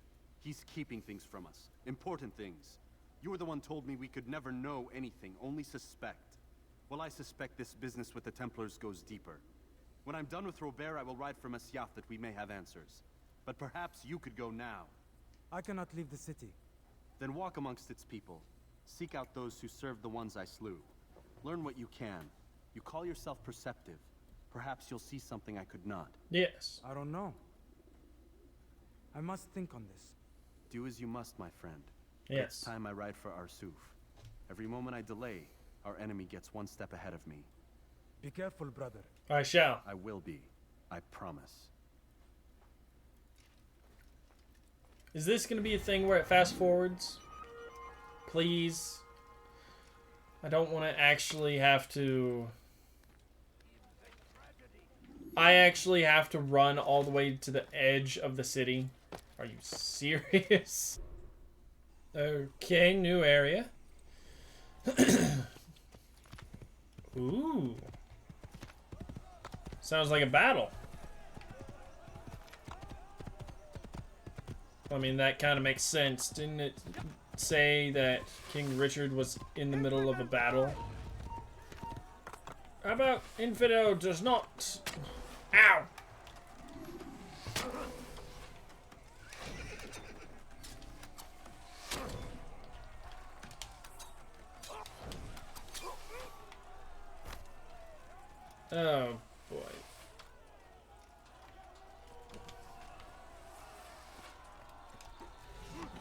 S3: He's keeping things from us. Important things. You were the one told me we could never know anything, only suspect. Well, I suspect this business with the Templars goes deeper. When I'm done with Robert, I will ride for Masyaf that we may have answers. But perhaps you could go now.
S13: I cannot leave the city.
S3: Then walk amongst its people. Seek out those who served the ones I slew. Learn what you can. You call yourself perceptive. Perhaps you'll see something I could not.
S1: Yes.
S13: I don't know. I must think on this.
S3: Do as you must, my friend.
S1: Yes.
S3: It's time I ride for Arsuf. Every moment I delay, our enemy gets one step ahead of me.
S13: Be careful, brother.
S1: I shall.
S3: I will be. I promise.
S1: Is this going to be a thing where it fast forwards? Please. I don't want to actually have to... I actually have to run all the way to the edge of the city. Are you serious? Okay, new area. Ooh. Sounds like a battle. I mean, that kind of makes sense. Didn't it say that King Richard was in the middle of a battle? How about infidel does not... Ow! Oh, boy.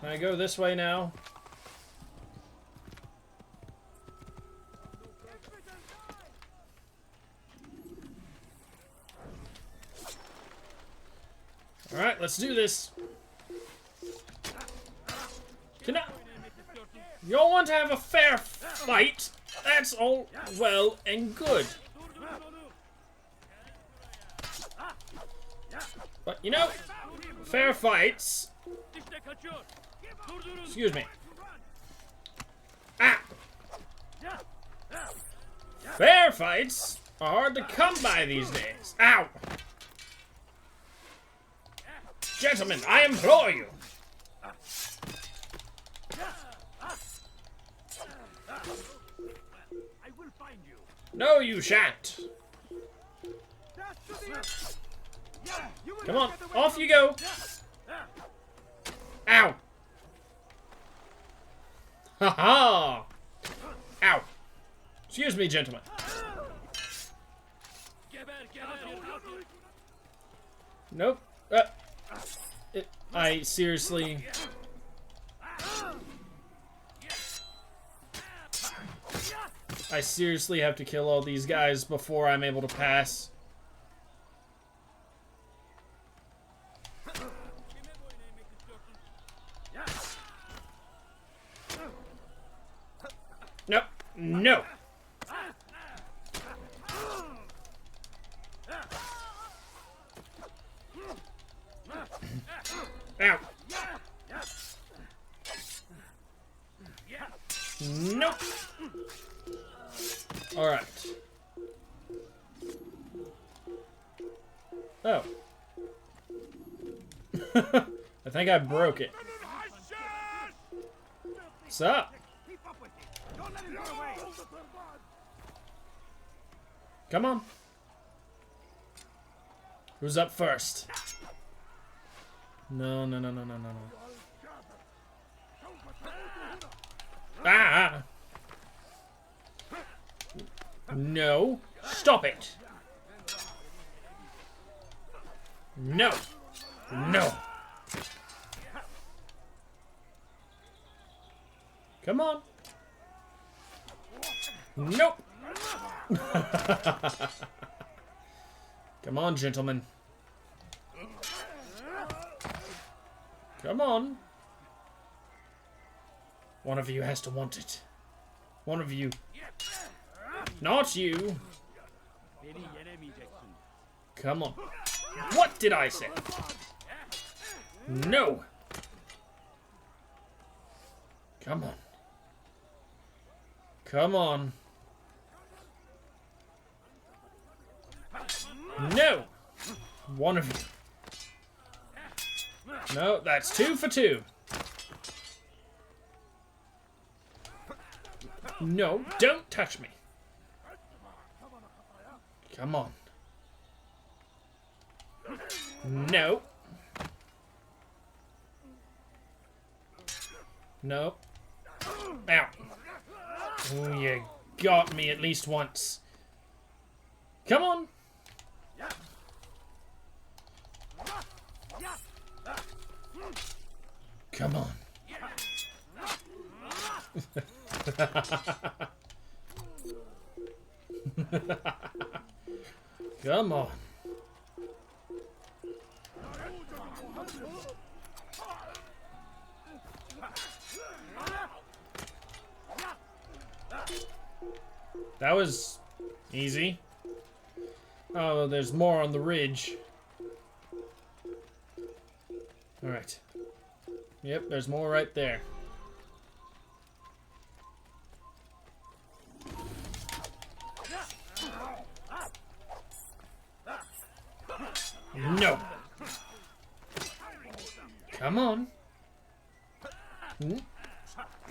S1: Can I go this way now? Alright, let's do this. Can I... Y'all want to have a fair fight? That's all well and good. But, you know, fair fights... Excuse me. Ah! Fair fights are hard to come by these days. Ow! Gentlemen, I implore you. No, you shan't. Come on, off you go. Ow. Ha ha. Ow. Excuse me, gentlemen. Nope. I seriously... I seriously have to kill all these guys before I'm able to pass. Nope. No. Ow. Nope. Alright. Oh. I think I broke it. What's up? Come on. Who's up first? No, no, no, no, no, no, no. Ah! No. Stop it. No. No. Come on. Nope. Come on, gentlemen. Come on. One of you has to want it. One of you. Not you. Come on. What did I say? No. Come on. Come on. No. One of you. No, that's 2 for 2. No, don't touch me. Come on. No. No. Ow. Oh, you got me at least once. Come on. Come on. Come on. That was easy. Oh, there's more on the ridge. Alright. Yep, there's more right there. No. Come on.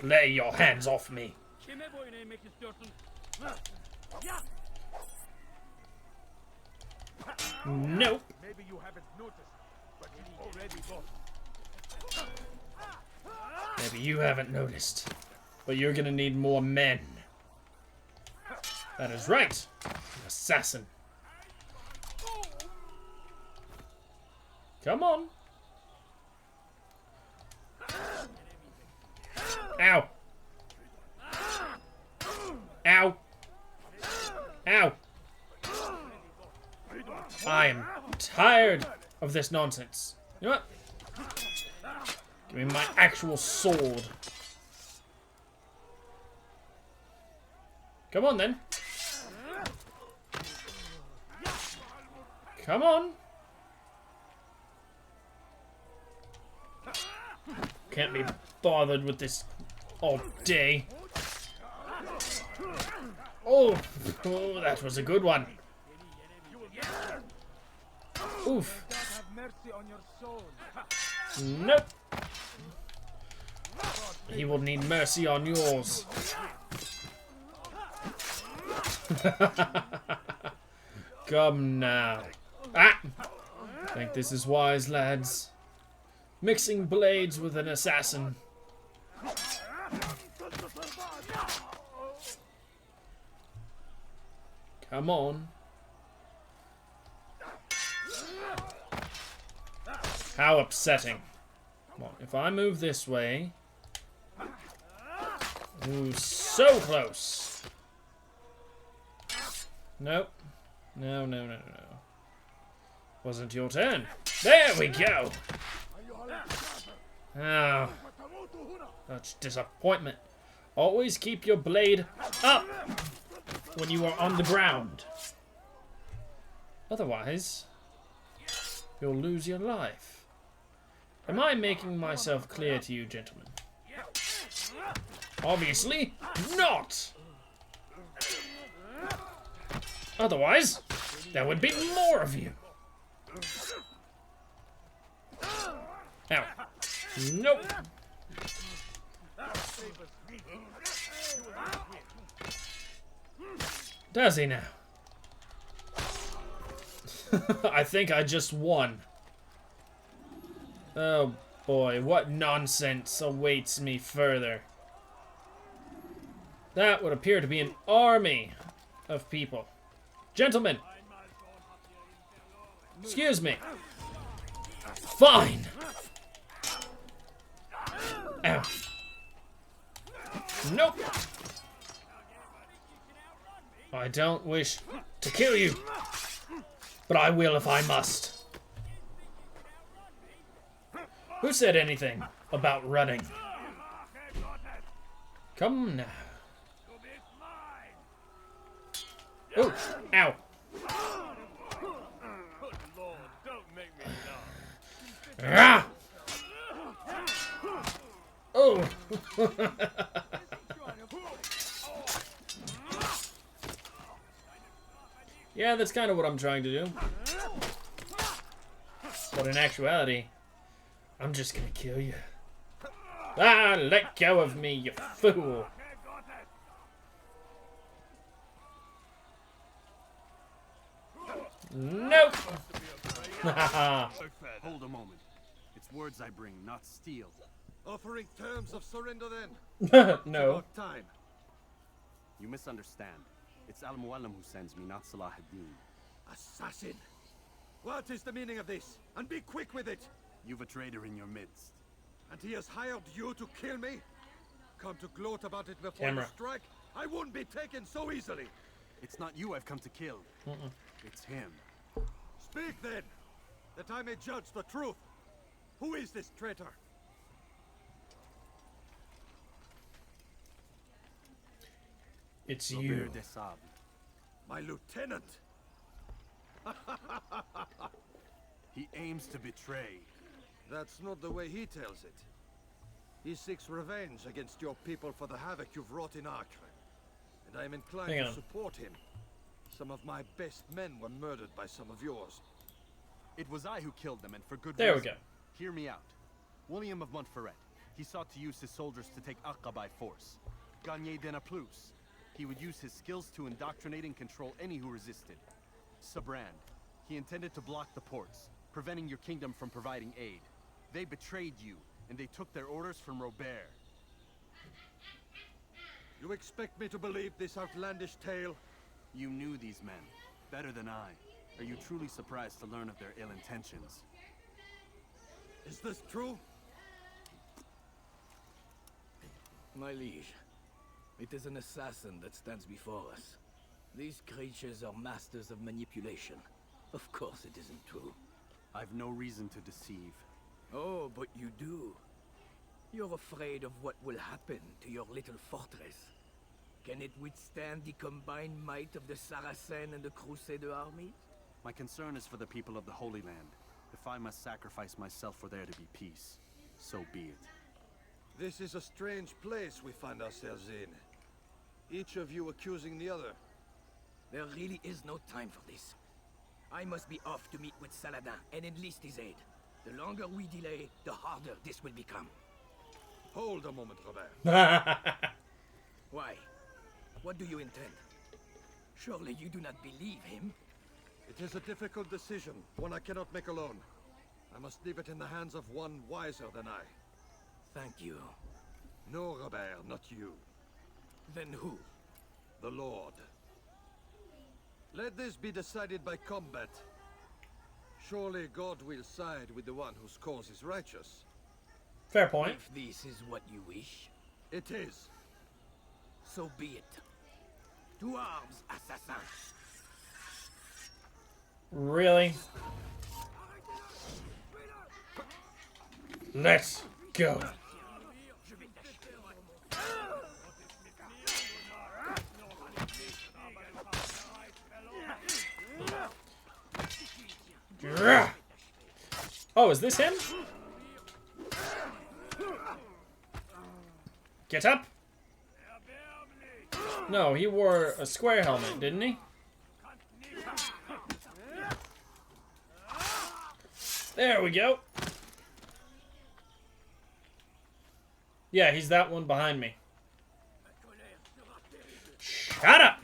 S1: Lay your hands off me. Nope.
S4: Maybe you haven't noticed, but you've already lost.
S1: Maybe you haven't noticed, but you're gonna need more men. That is right, assassin. Come on. Ow. Ow. Ow. I am tired of this nonsense. You know what? Give me my actual sword. Come on, then. Come on. Can't be bothered with this all day. Oh, that was a good one. Oof. Nope. He will need mercy on yours. Come now. Ah! I think this is wise, lads. Mixing blades with an assassin. Come on. How upsetting. Come on, if I move this way. Ooh, so close. Nope. No, no, no, no. Wasn't your turn. There we go. Oh, such disappointment. Always keep your blade up when you are on the ground. Otherwise, you'll lose your life. Am I making myself clear to you, gentlemen? Obviously not! Otherwise, there would be more of you. Ow. Nope. Does he now? I think I just won. Oh boy, what nonsense awaits me further. That would appear to be an army of people. Gentlemen! Excuse me. Fine! Ow. Nope! I don't wish to kill you, but I will if I must. Who said anything about running? Come now. Oh, ow. Ah! Oh. Yeah, that's kind of what I'm trying to do. But in actuality, I'm just gonna kill you. Ah, let go of me, you fool. Nope.
S3: Hold a moment. It's words I bring, not steel.
S4: Offering terms of surrender then?
S1: No.
S4: Time.
S3: You misunderstand. It's Al-Muallim who sends me, not Salah ad-Din.
S5: Assassin! What is the meaning of this? And be quick with it!
S3: You've a traitor in your midst.
S5: And he has hired you to kill me? Come to gloat about it before you strike? I won't be taken so easily!
S3: It's not you I've come to kill. It's him.
S5: Speak then, that I may judge the truth. Who is this traitor?
S1: It's you.
S5: My lieutenant.
S3: He aims to betray.
S5: That's not the way he tells it. He seeks revenge against your people for the havoc you've wrought in Acre. And I am inclined to support him. Some of my best men were murdered by some of yours.
S3: It was I who killed them, and for good
S1: reason.
S3: There we go. Hear me out. William of Montferrat. He sought to use his soldiers to take Acre by force. Gagne de Naplouse. He would use his skills to indoctrinate and control any who resisted. Sabrand. He intended to block the ports, preventing your kingdom from providing aid. They betrayed you, and they took their orders from Robert.
S5: You expect me to believe this outlandish tale?
S3: You knew these men, better than I. Are you truly surprised to learn of their ill intentions?
S5: Is this true?
S15: My liege, it is an assassin that stands before us. These creatures are masters of manipulation. Of course it isn't true.
S3: I've no reason to deceive.
S15: Oh, but you do. You're afraid of what will happen to your little fortress. Can it withstand the combined might of the Saracen and the Crusader armies?
S3: My concern is for the people of the Holy Land. If I must sacrifice myself for there to be peace, so be it.
S5: This is a strange place we find ourselves in. Each of you accusing the other.
S15: There really is no time for this. I must be off to meet with Saladin and enlist his aid. The longer we delay, the harder this will become.
S5: Hold a moment, Robert.
S15: Why? What do you intend? Surely you do not believe him?
S5: It is a difficult decision, one I cannot make alone. I must leave it in the hands of one wiser than I.
S15: Thank you.
S5: No, Robert, not you.
S15: Then who?
S5: The Lord. Let this be decided by combat. Surely God will side with the one whose cause is righteous.
S1: Fair point.
S15: If this is what you wish.
S5: It is.
S15: So be it. To arms, assassin.
S1: Really? Let's go. Oh, is this him? Get up. No, he wore a square helmet, didn't he? There we go. Yeah, he's that one behind me. Shut up!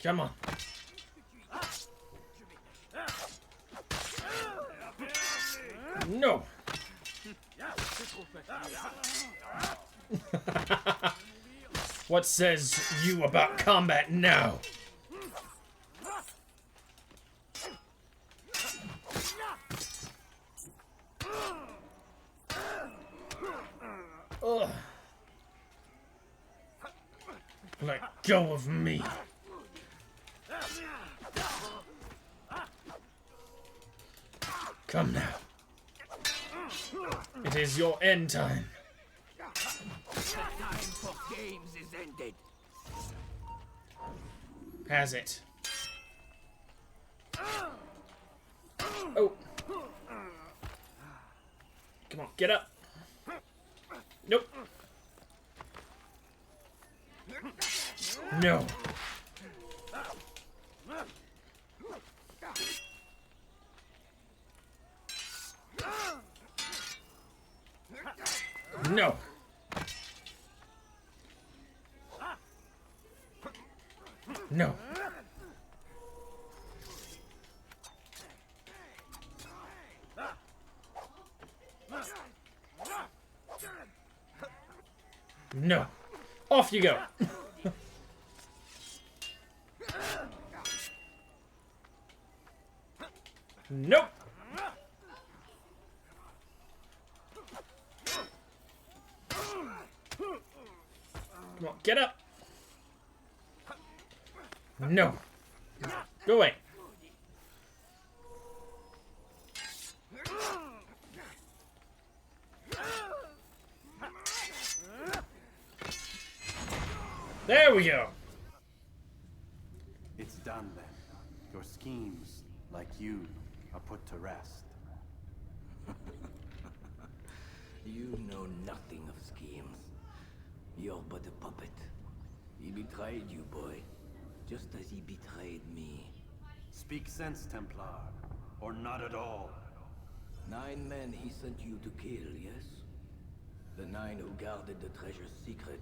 S1: Come on. No. What says you about combat now? Ugh. Let go of me. Come now. It is your end time.
S15: The time for games is ended.
S1: Has it? Oh. Come on, get up. Nope. No. No. No. No. Off you go. Nope. Come on, get up. No. Go away. There we go.
S3: It's done then. Your schemes, like you, are put to rest.
S15: You know nothing of schemes. You're but a puppet. He betrayed you, boy. Just as he betrayed me.
S3: Speak sense, Templar. Or not at all.
S15: 9 men he sent you to kill, yes? The 9 who guarded the treasure's secret.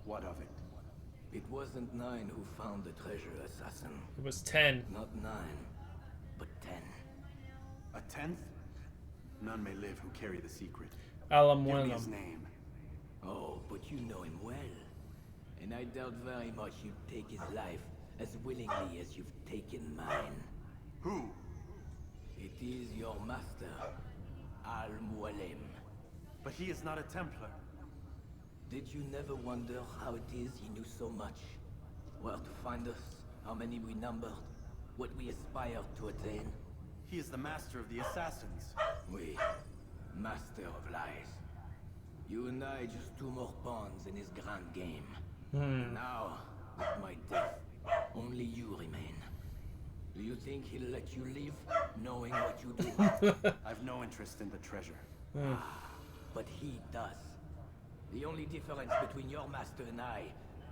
S3: What of it?
S15: It wasn't 9 who found the treasure, assassin.
S1: It was 10.
S15: Not 9, but 10.
S3: A 10th? None may live who carry the secret.
S1: I'm
S3: Give
S1: one
S3: me
S1: of
S3: his
S1: them.
S3: name.
S15: Oh, but you know him well. And I doubt very much you'd take his life as willingly as you've taken mine.
S3: Who?
S15: It is your master, Al-Mualim.
S3: But he is not a Templar.
S15: Did you never wonder how it is he knew so much? Where to find us, how many we numbered, what we aspire to attain?
S3: He is the master of the assassins.
S15: We, master of lies. You and I just 2 more pawns in his grand game. Now, with my death, only you remain. Do you think he'll let you live, knowing what you do?
S3: I've no interest in the treasure.
S15: But he does. The only difference between your master and I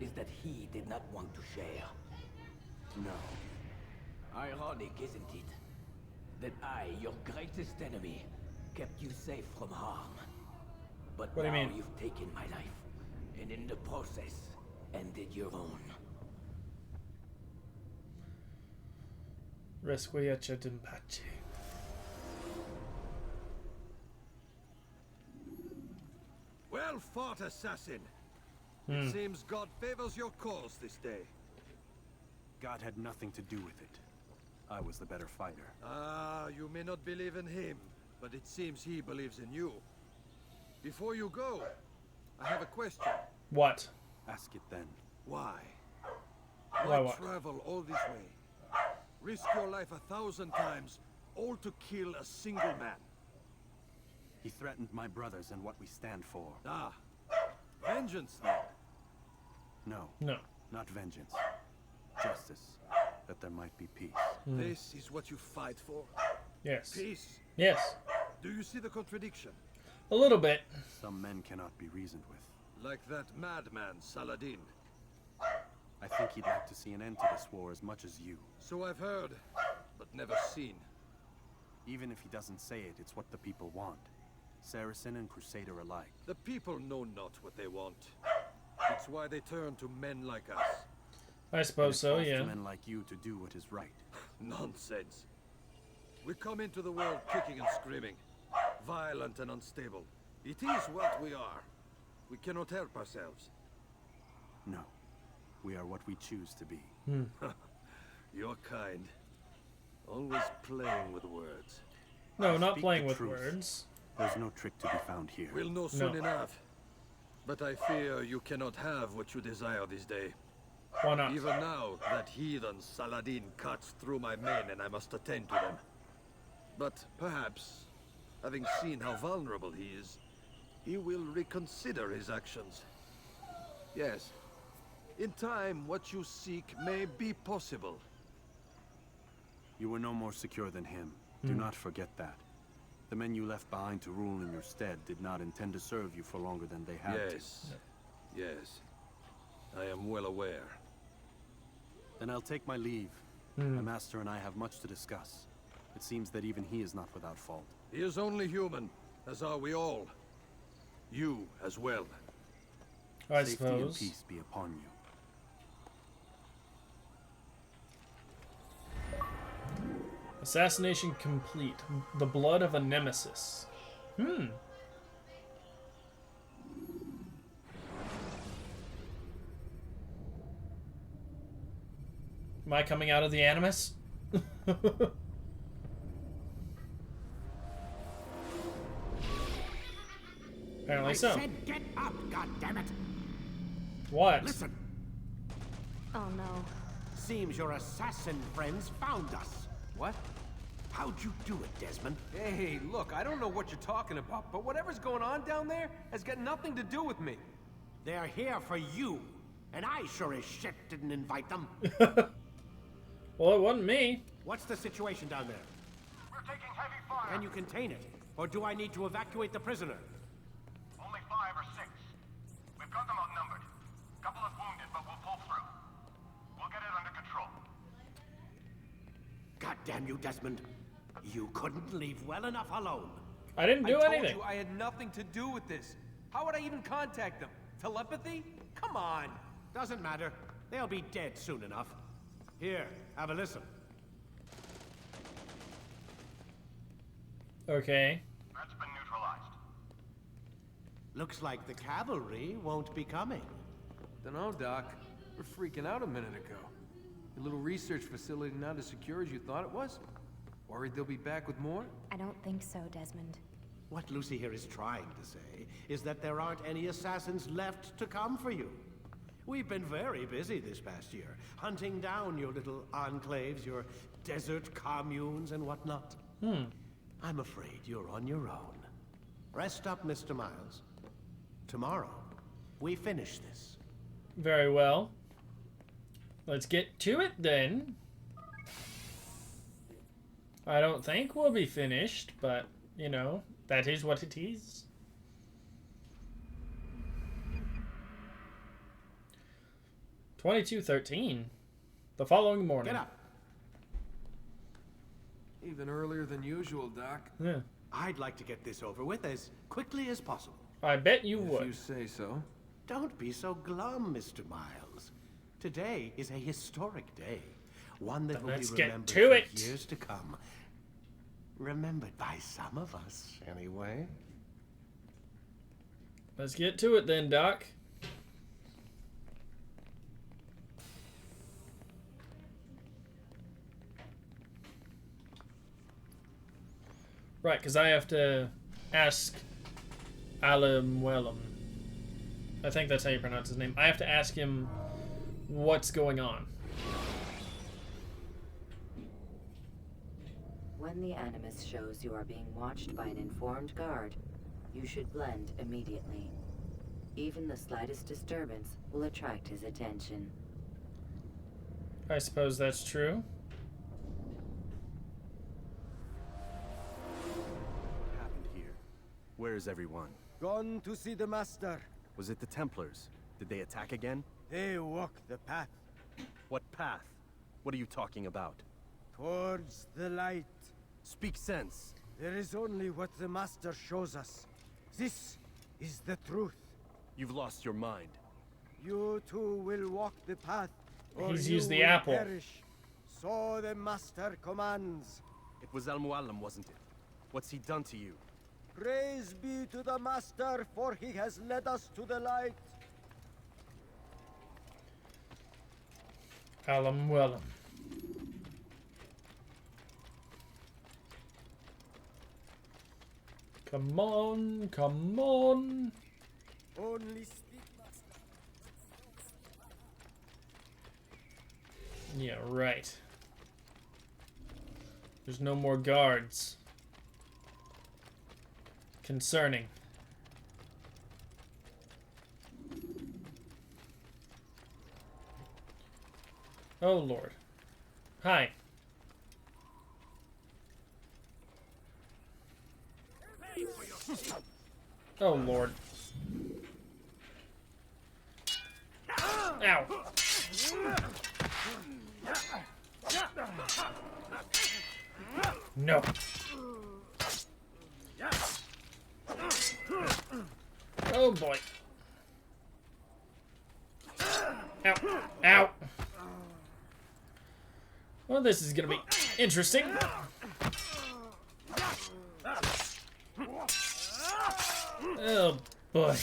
S15: is that he did not want to share.
S3: No.
S15: Ironic, isn't it? That I, your greatest enemy, kept you safe from harm. But
S1: What do you
S15: now
S1: mean?
S15: you've taken my life, and in the process, ended your own.
S1: Resquiacha Dimpachi.
S5: Well fought, assassin. It seems God favors your cause this day.
S3: God had nothing to do with it. I was the better fighter.
S5: Ah, you may not believe in him, but it seems he believes in you. Before you go, I have a question.
S1: What?
S3: Ask it then.
S5: Why?
S1: Why what?
S5: Travel all this way? Risk your life 1,000 times, all to kill a single man.
S3: He threatened my brothers and what we stand for.
S5: Ah, vengeance then.
S3: No.
S1: No.
S3: Not vengeance. Justice. That there might be peace.
S5: This is what you fight for?
S1: Yes.
S5: Peace?
S1: Yes.
S5: Do you see the contradiction?
S1: A little bit.
S3: Some men cannot be reasoned with.
S5: Like that madman, Saladin.
S3: I think he'd like to see an end to this war as much as you.
S5: So I've heard, but never seen.
S3: Even if he doesn't say it, it's what the people want. Saracen and Crusader alike.
S5: The people know not what they want. It's why they turn to men like us.
S1: I suppose so,
S3: And it falls
S1: yeah.
S3: to men like you to do what is right.
S5: Nonsense. We come into the world kicking and screaming, violent and unstable. It is what we are. We cannot help ourselves.
S3: No. We are what we choose to be.
S5: You're kind. Always playing with words.
S1: No, not
S3: Speak
S1: playing
S3: the
S1: with
S3: truth.
S1: words.
S3: There's no trick to be found here.
S5: We'll know soon
S1: No.
S5: enough. But I fear you cannot have what you desire this day.
S1: Why not?
S5: Even now, that heathen Saladin cuts through my men and I must attend to them. But perhaps, having seen how vulnerable he is, he will reconsider his actions. Yes, in time, what you seek may be possible.
S3: You were no more secure than him. Do not forget that. The men you left behind to rule in your stead did not intend to serve you for longer than they had
S5: Yes, yes. I am well aware.
S3: Then I'll take my leave. My master and I have much to discuss. It seems that even he is not without fault.
S5: He is only human, as are we all. You as well.
S1: I
S3: Safety
S1: suppose.
S3: and peace be upon you.
S1: Assassination complete. The blood of a nemesis. Am I coming out of the Animus? Apparently so.
S16: I said get up, goddammit!
S1: What?
S16: Listen.
S14: Oh no.
S16: Seems your assassin friends found us.
S12: What?
S16: How'd you do it, Desmond?
S12: Hey, look, I don't know what you're talking about, but whatever's going on down there has got nothing to do with me.
S16: They're here for you, and I sure as shit didn't invite them.
S1: Well, it wasn't me.
S16: What's the situation down there?
S17: We're taking heavy fire.
S16: Can you contain it? Or do I need to evacuate the prisoner?
S17: Only 5 or 6. We've got them outnumbered. Couple of wounded, but we'll pull through. We'll get it under control.
S16: God damn you, Desmond. You couldn't leave well enough alone.
S1: I didn't do anything.
S12: I told you I had nothing to do with this. How would I even contact them? Telepathy? Come on.
S16: Doesn't matter. They'll be dead soon enough. Here, have a listen.
S1: Okay.
S17: That's been neutralized.
S16: Looks like the cavalry won't be coming.
S12: Dunno, Doc. We're freaking out a minute ago. Your little research facility not as secure as you thought it was? Worried they'll be back with more?
S18: I don't think so, Desmond.
S16: What Lucy here is trying to say is that there aren't any assassins left to come for you. We've been very busy this past year, hunting down your little enclaves, your desert communes and whatnot. I'm afraid you're on your own. Rest up, Mr. Miles. Tomorrow, we finish this.
S1: Very well. Let's get to it then. I don't think we'll be finished, but, you know, that is what it is. $22:13. The following morning.
S16: Get up.
S12: Even earlier than usual, Doc.
S1: Yeah.
S16: I'd like to get this over with as quickly as possible.
S1: I bet you
S12: If
S1: would.
S12: you say so.
S16: Don't be so glum, Mr. Miles. Today is a historic day. One that will be
S1: Let's get
S16: remembered
S1: to
S16: for
S1: it.
S16: years to come. Remembered by some of us, anyway.
S1: Let's get to it then, Doc. Right, because I have to ask Alamuelam. I think that's how you pronounce his name. I have to ask him what's going on.
S6: When the Animus shows you are being watched by an informed guard, you should blend immediately. Even the slightest disturbance will attract his attention.
S1: I suppose that's true.
S3: What happened here? Where is everyone?
S19: Gone to see the Master.
S3: Was it the Templars? Did they attack again?
S19: They walk the path.
S3: What path? What are you talking about?
S19: Towards the light.
S3: Speak sense.
S19: There is only what the Master shows us. This is the truth.
S3: You've lost your mind.
S19: You too will walk the path, or
S1: He's
S19: you
S1: used the
S19: will
S1: apple.
S19: perish. So the Master commands.
S3: It was Al-Mualim, wasn't it? What's he done to you?
S19: Praise be to the Master, for he has led us to the light.
S1: Alamuelam. Come on, come on.
S19: Only speak,
S1: Yeah, right. There's no more guards. Concerning. Oh, Lord. Hi. Oh, Lord. Ow. No. Oh, boy. Ow. Ow. Well, this is gonna be interesting. Oh, boy.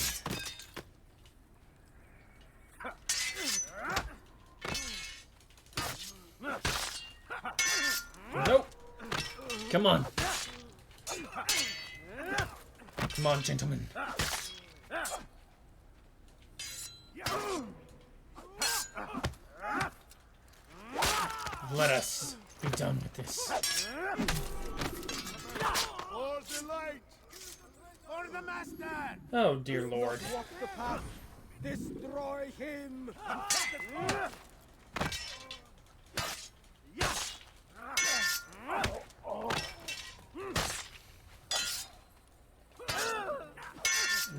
S1: Come on. Come on, gentlemen. Let us be done with this.
S4: For the light! For the master!
S1: Oh, dear Lord.
S4: Walk the path. Destroy him!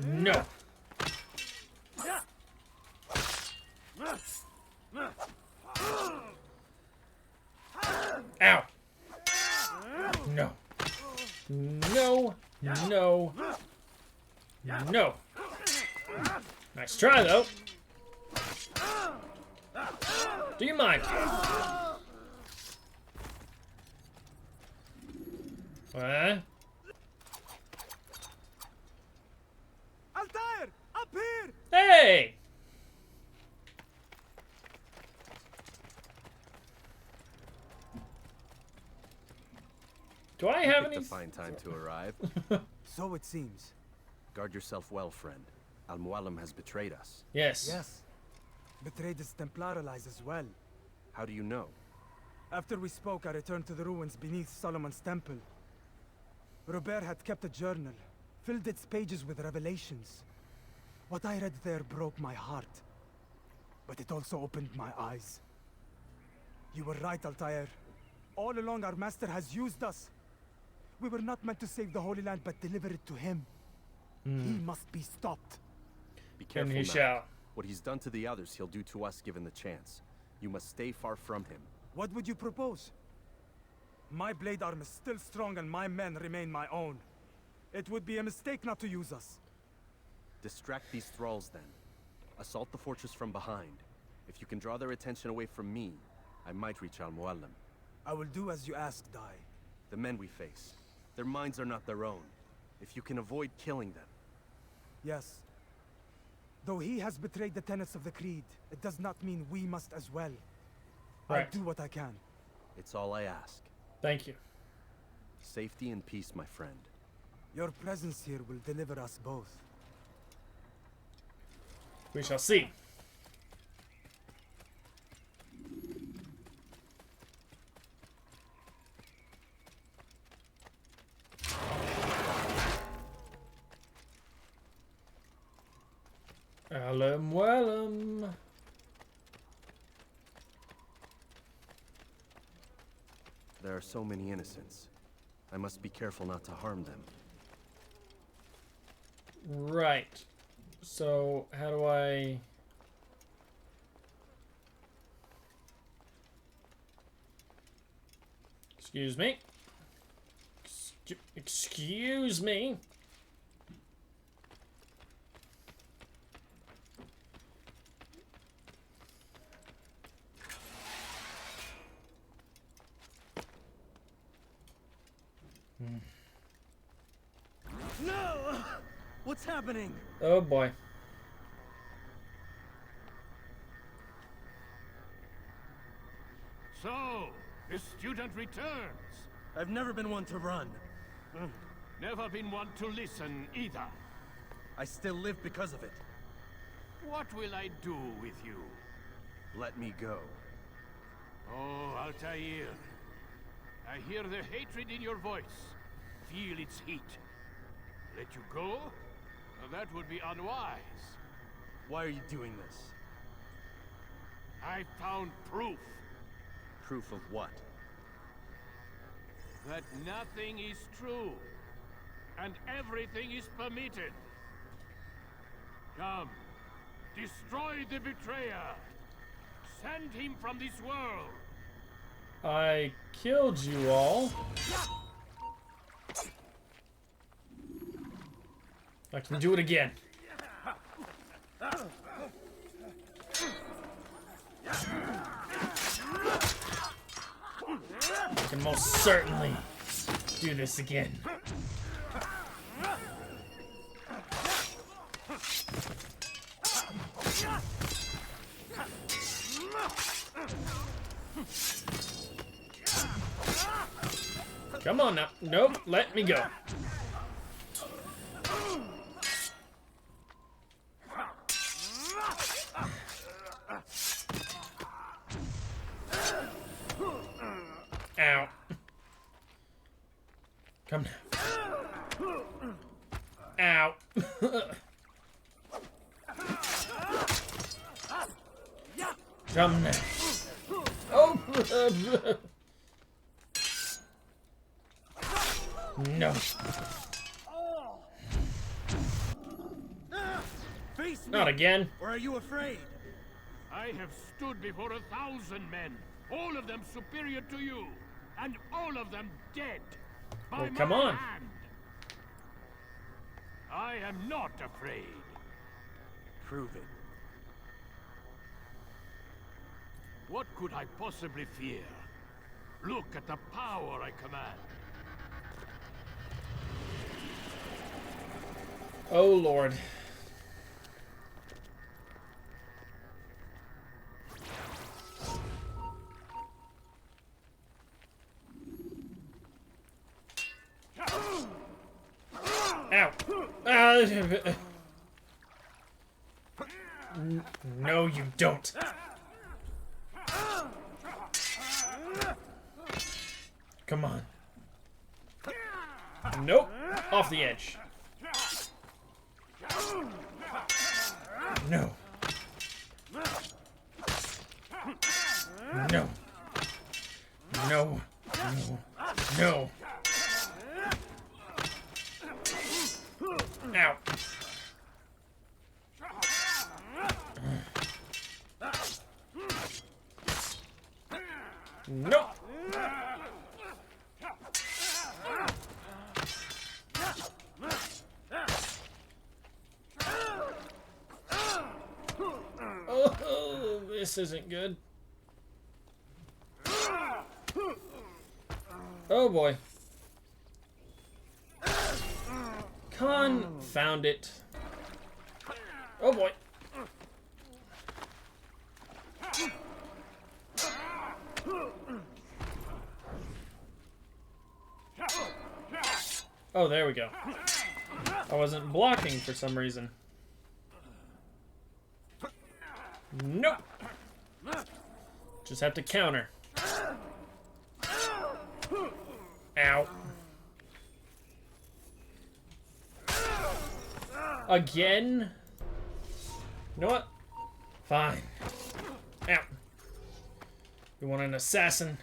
S1: No. Ow. No. No. No. No. Nice try, though. Do you mind? What?
S13: Altair! Up here!
S1: Hey! Do I have any?
S3: To find time to arrive.
S13: So it seems.
S3: Guard yourself well, friend. Al-Mualim has betrayed us.
S1: Yes.
S13: Yes. Betrayed his Templar allies as well.
S3: How do you know?
S13: After we spoke, I returned to the ruins beneath Solomon's temple. Robert had kept a journal, filled its pages with revelations. What I read there broke my heart. But it also opened my eyes. You were right, Altair. All along, our master has used us. We were not meant to save the Holy Land, but deliver it to him. He must be stopped.
S3: Be careful
S1: And he
S3: now.
S1: shall.
S3: What he's done to the others, he'll do to us given the chance. You must stay far from him.
S13: What would you propose? My blade arm is still strong and my men remain my own. It would be a mistake not to use us.
S3: Distract these thralls then. Assault the fortress from behind. If you can draw their attention away from me, I might reach Al-Mualim.
S13: I will do as you ask, Dai.
S3: The men we face, their minds are not their own. If you can avoid killing them.
S13: Yes. Though he has betrayed the tenets of the Creed, it does not mean we must as well.
S1: Right.
S13: I'll do what I can.
S3: It's all I ask.
S1: Thank you.
S3: Safety and peace, my friend.
S13: Your presence here will deliver us both.
S1: We shall see. Al-Mualim.
S3: There are so many innocents. I must be careful not to harm them.
S1: Right. So, how do I... Excuse me. Excuse me.
S19: No! What's happening?
S1: Oh boy.
S7: So, the student returns.
S19: I've never been one to run.
S7: Never been one to listen either.
S19: I still live because of it.
S7: What will I do with you?
S3: Let me go.
S7: Oh, Altair. I hear the hatred in your voice. Feel its heat. Let you go? Well, that would be unwise.
S19: Why are you doing this?
S7: I found proof.
S3: Proof of what?
S7: That nothing is true. And everything is permitted. Come. Destroy the betrayer. Send him from this world.
S1: I killed you all. I can do it again. I can most certainly do this again. Come on now. Nope, let me go. Ow. Come now. Ow. Come now. Oh. No.
S5: Face me,
S1: Not again.
S5: or are you afraid?
S7: I have stood before 1,000 men, all of them superior to you, and all of them dead by
S1: Well, come
S7: my
S1: on.
S7: hand. I am not afraid.
S5: Prove it.
S7: What could I possibly fear? Look at the power I command.
S1: Oh, Lord. Ow. No, you don't. Come on. Nope. Off the edge. No. No. No. No. No. Ow. Nope. Oh, this isn't good. Oh boy. Confound it. Oh boy. Oh, there we go. I wasn't blocking for some reason. Nope. Just have to counter. Ow. Again? You know what? Fine. Ow. You want an assassin?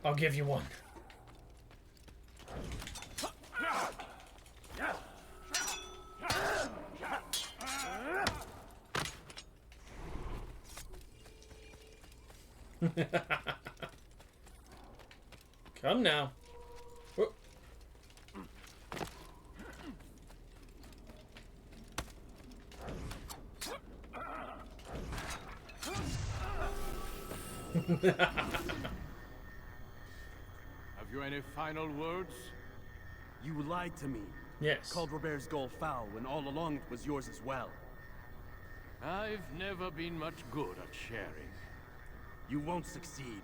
S1: I'll give you one. Come now. Whoop.
S7: Have you any final words?
S3: You lied to me.
S1: Yes.
S3: Called Robert's goal foul when all along it was yours as well.
S7: I've never been much good at sharing.
S3: You won't succeed.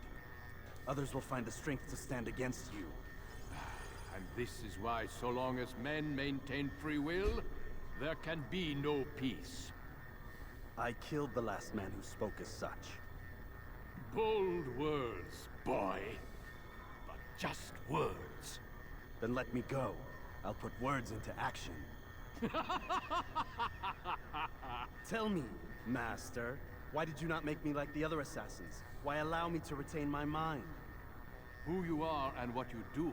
S3: Others will find the strength to stand against you.
S7: And this is why, so long as men maintain free will, there can be no peace.
S3: I killed the last man who spoke as such.
S7: Bold words, boy. But just words.
S3: Then let me go. I'll put words into action. Tell me, Master, why did you not make me like the other assassins? Why allow me to retain my mind?
S7: Who you are and what you do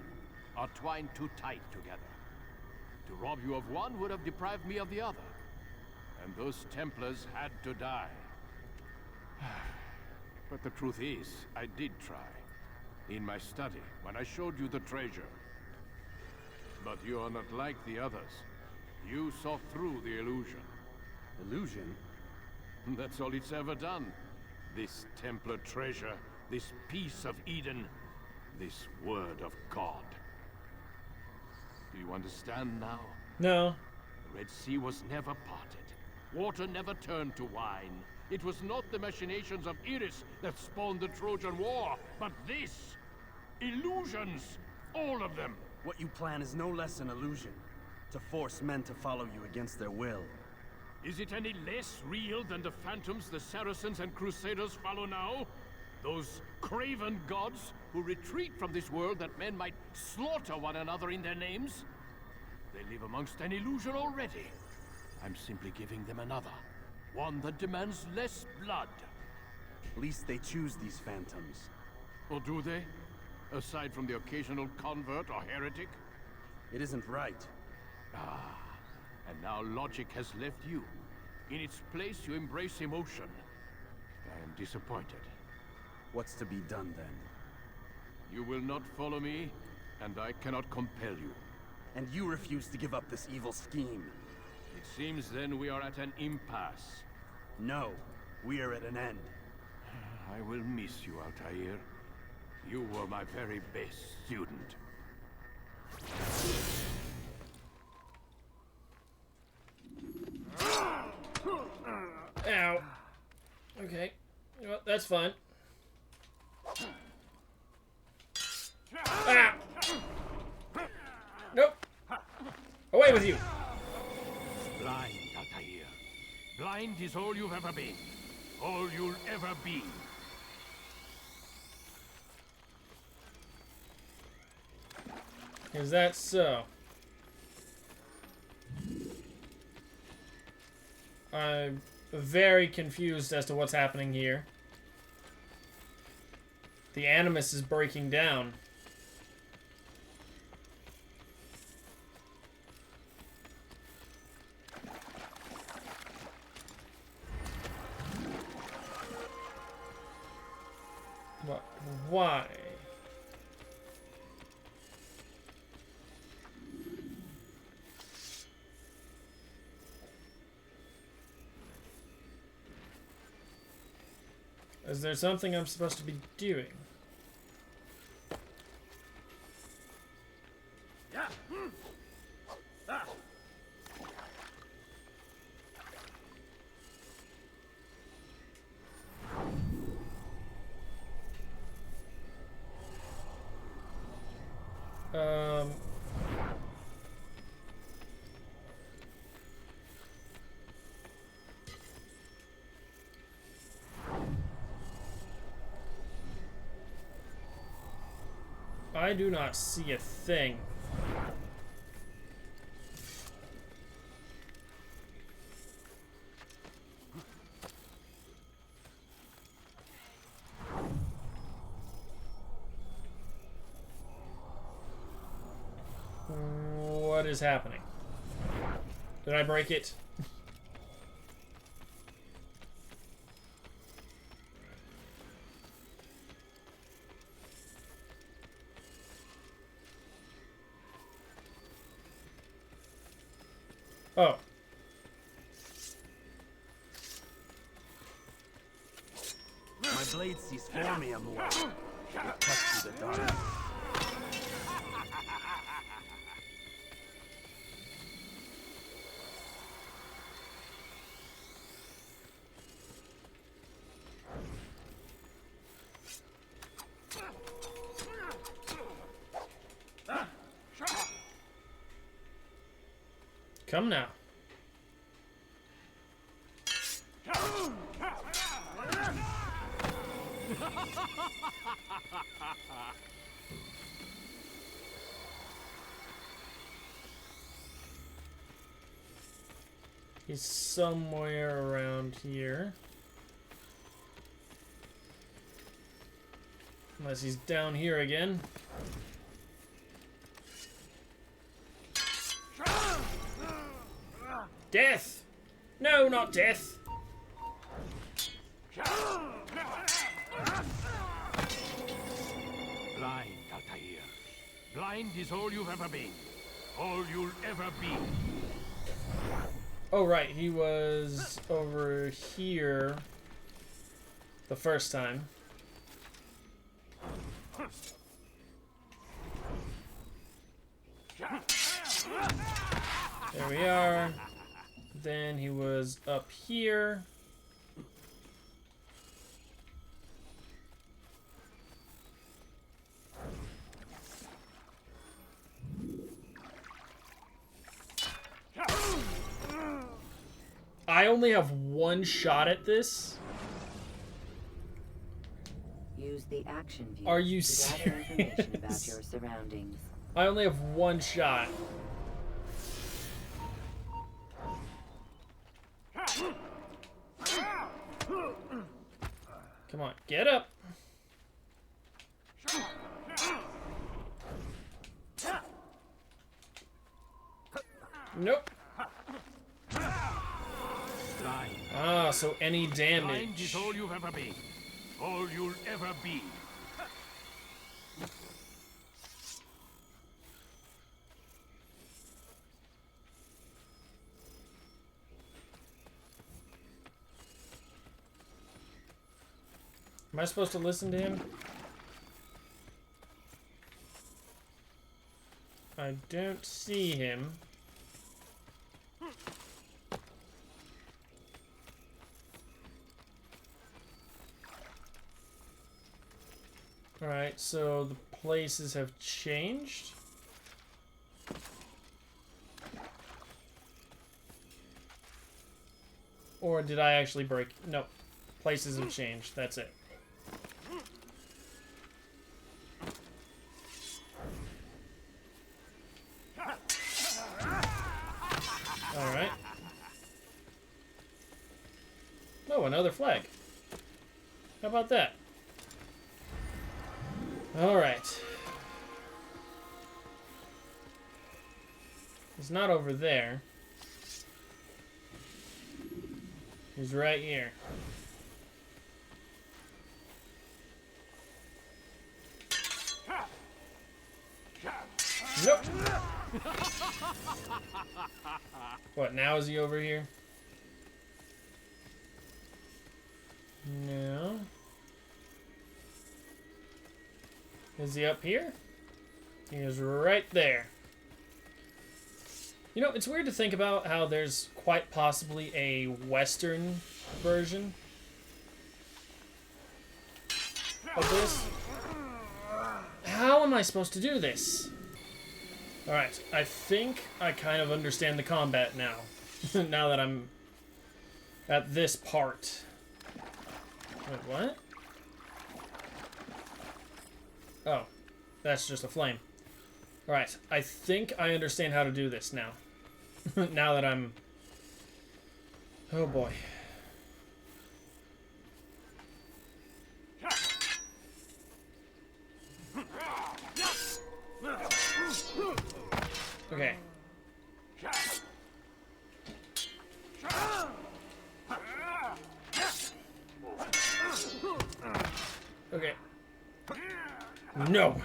S7: are twined too tight together. To rob you of one would have deprived me of the other. And those Templars had to die. But the truth is, I did try. In my study, when I showed you the treasure. But you are not like the others. You saw through the illusion.
S3: Illusion?
S7: That's all it's ever done. This Templar treasure, this piece of Eden, this word of God. Do you understand now?
S1: No.
S7: The Red Sea was never parted. Water never turned to wine. It was not the machinations of Iris that spawned the Trojan War, but this! Illusions! All of them!
S20: What you plan is no less an illusion. To force men to follow you against their will.
S7: Is it any less real than the phantoms the Saracens and Crusaders follow now? Those craven gods who retreat from this world that men might slaughter one another in their names? They live amongst an illusion already. I'm simply giving them another. One that demands less blood.
S20: At least they choose these phantoms.
S7: Or do they? Aside from the occasional convert or heretic?
S20: It isn't right.
S7: Ah, and now logic has left you. In its place, you embrace emotion. I am disappointed.
S20: What's to be done, then?
S7: You will not follow me, and I cannot compel you.
S20: And you refuse to give up this evil scheme.
S7: It seems then we are at an impasse.
S20: No, we are at an end.
S7: I will miss you, Altair. You were my very best student.
S1: Ow. Okay. You know what? That's fine. Ah! Nope. Away with you.
S7: Blind, Altair. Blind is all you've ever been. All you'll ever be.
S1: Is that so? I'm very confused as to what's happening here. The Animus is breaking down. What? Why? Is there something I'm supposed to be doing? I do not see a thing. What is happening? Did I break it? Oh.
S20: My blade sees formia more. It cuts through the dark.
S1: Come now. He's somewhere around here. Unless he's down here again. Death! No, not death!
S7: Blind, Altair. Blind is all you've ever been. All you'll ever be.
S1: Oh, right. He was over here the first time. There we are. Then he was up here. I only have one shot at this.
S6: Use the action view
S1: Are you
S6: to gather information about
S1: serious?
S6: your surroundings.
S1: I only have one shot. Come on, get up. Nope. Ah, so any
S7: Kind
S1: damage.
S7: is all you've ever been. All you'll ever be.
S1: Am I supposed to listen to him? I don't see him. Alright, so the places have changed. Or did I actually break? No. Places have changed. That's it. Alright. Oh, another flag. How about that? Alright. He's not over there. He's right here. Nope. What, now is he over here? No. Is he up here? He is right there. You know, it's weird to think about how there's quite possibly a Western version of this. How am I supposed to do this? Alright, I think I kind of understand the combat now. Now that I'm at this part. Wait, what? Oh, that's just a flame. Alright, I think I understand how to do this now. Now that I'm... Oh boy. Okay. Okay. No.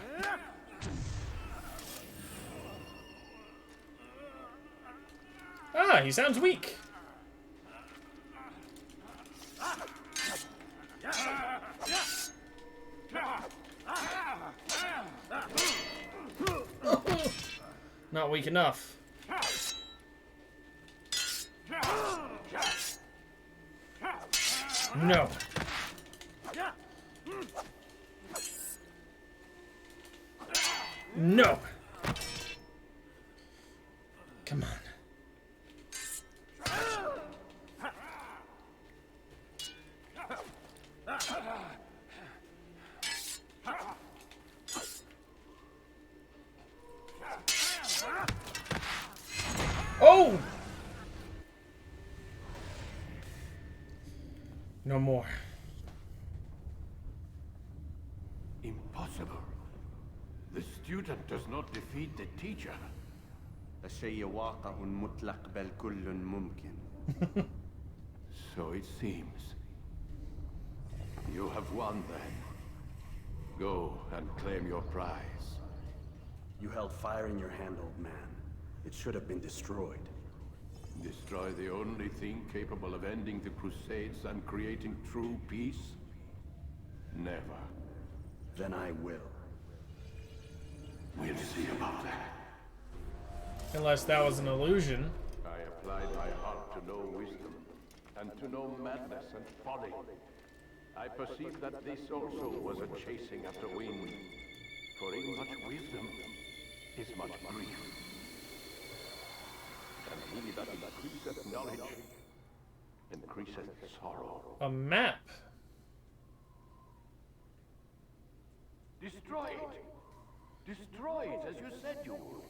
S1: Ah, he sounds weak. Not weak enough. No. No. Come on. Oh! No more.
S7: Impossible. The student does not defeat the teacher.
S3: الشيء واقع مطلق بل كل ممكن.
S7: So it seems. You have won then. Go and claim your prize.
S20: You held fire in your hand, old man. It should have been destroyed.
S7: Destroy the only thing capable of ending the Crusades and creating true peace? Never.
S20: Then I will.
S7: We'll see about that.
S1: Unless that was an illusion.
S7: I applied my heart to know wisdom, and to know madness and folly. I perceived that this also was a chasing after wind. For in much wisdom is much grief. And he that increaseth knowledge increaseth sorrow.
S1: A map.
S7: Destroy it! Destroy it as you said you would.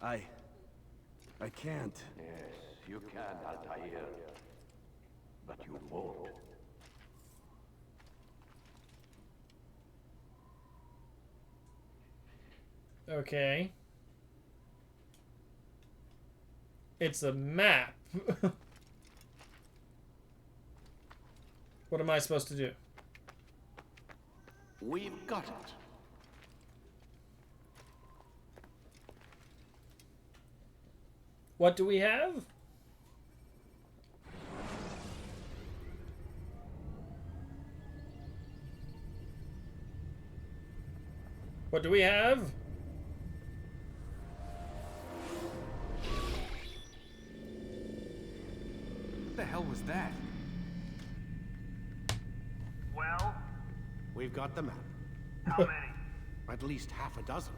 S20: I can't.
S7: Yes, you can, Altair. But you won't.
S1: Okay. It's a map. What am I supposed to do?
S3: We've got it.
S1: What do we have? What do we have?
S12: What the hell was that?
S11: Well?
S16: We've got the map.
S11: How many?
S16: At least half a dozen.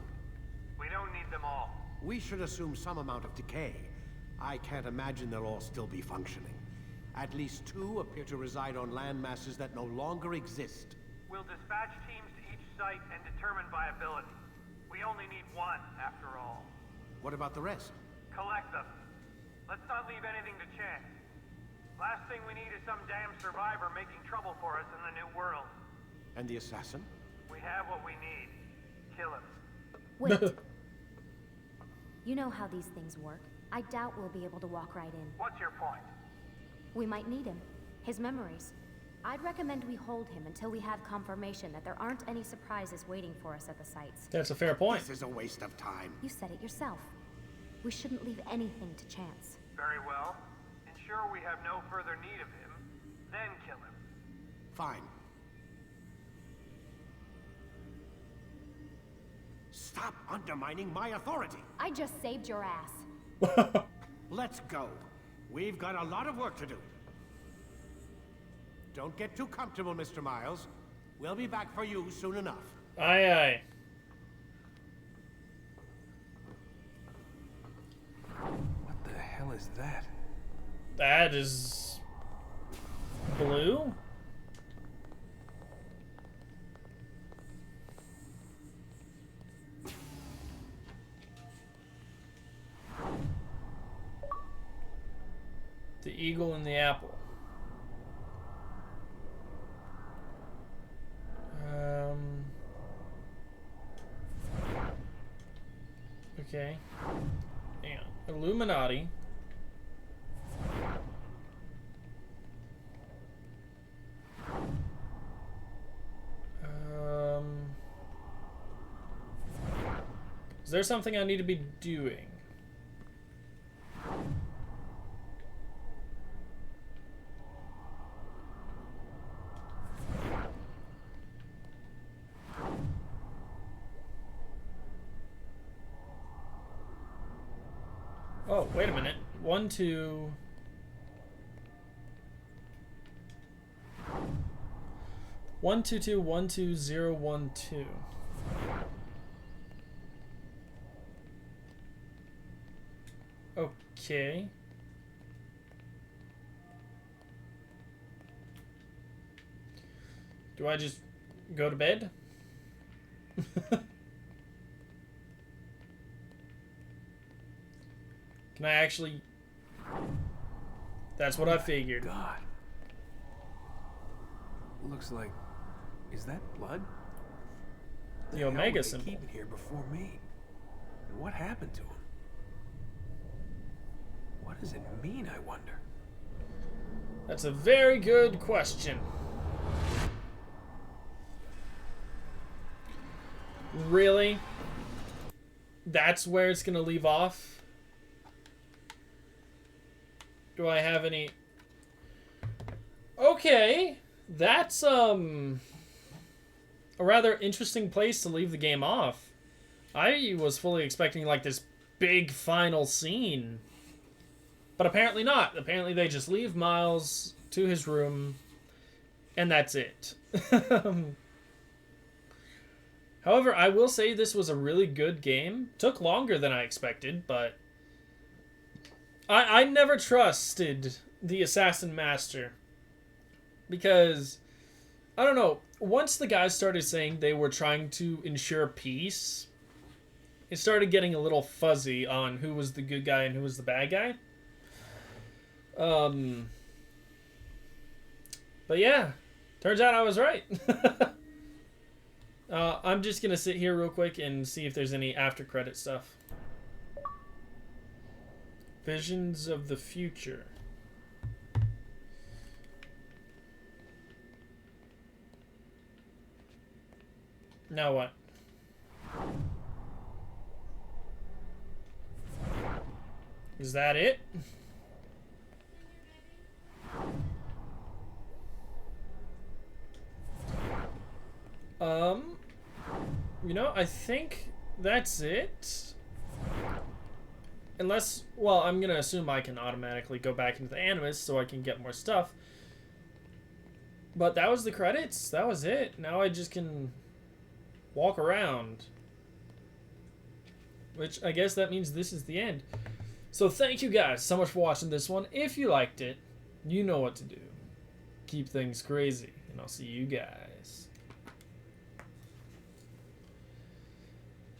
S11: We don't need them all.
S16: We should assume some amount of decay. I can't imagine they'll all still be functioning. At least 2 appear to reside on land masses that no longer exist.
S11: We'll dispatch teams to each site and determine viability. We only need 1, after all.
S16: What about the rest?
S11: Collect them. Let's not leave anything to chance. Last thing we need is some damn survivor making trouble for us in the new world.
S16: And the assassin?
S11: We have what we need. Kill him.
S18: Wait. You know how these things work. I doubt we'll be able to walk right in.
S11: What's your point?
S18: We might need him. His memories. I'd recommend we hold him until we have confirmation that there aren't any surprises waiting for us at the sites.
S1: That's a fair point.
S16: This is a waste of time.
S18: You said it yourself. We shouldn't leave anything to chance.
S11: Very well. Ensure we have no further need of him, then kill him.
S16: Fine. Stop undermining my authority!
S18: I just saved your ass.
S16: Let's go. We've got a lot of work to do. Don't get too comfortable, Mr. Miles. We'll be back for you soon enough.
S1: Aye, aye.
S12: What the hell is that?
S1: That is... blue? The eagle and the apple. Okay. Hang on. Illuminati. Is there something I need to be doing? Oh, wait a minute. 1, 2... 1, 2, 2, 1, 2, 0, 1, 2. Okay. Do I just go to bed? Can I actually... That's what I figured.
S12: God. Looks like... Is that blood?
S1: The Omega
S12: symbol.
S1: symbol.
S12: Keep it here before me. And what happened to him? What does it mean, I wonder?
S1: That's a very good question. Really? That's where it's gonna leave off? Do I have any... Okay. That's, a rather interesting place to leave the game off. I was fully expecting, like, this big final scene. But apparently not. Apparently they just leave Miles to his room, and that's it. However, I will say this was a really good game. Took longer than I expected, but I never trusted the Assassin Master. Because, I don't know, once the guys started saying they were trying to ensure peace, it started getting a little fuzzy on who was the good guy and who was the bad guy. But yeah, turns out I was right. I'm just going to sit here real quick and see if there's any after credit stuff. Visions of the future. Now what? Is that it? You know, I think that's it. Unless, well, I'm gonna assume I can automatically go back into the Animus so I can get more stuff. But that was the credits. That was it. Now I just can walk around. Which, I guess that means this is the end. So thank you guys so much for watching this one. If you liked it, you know what to do. Keep things crazy. And I'll see you guys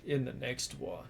S1: in the next one.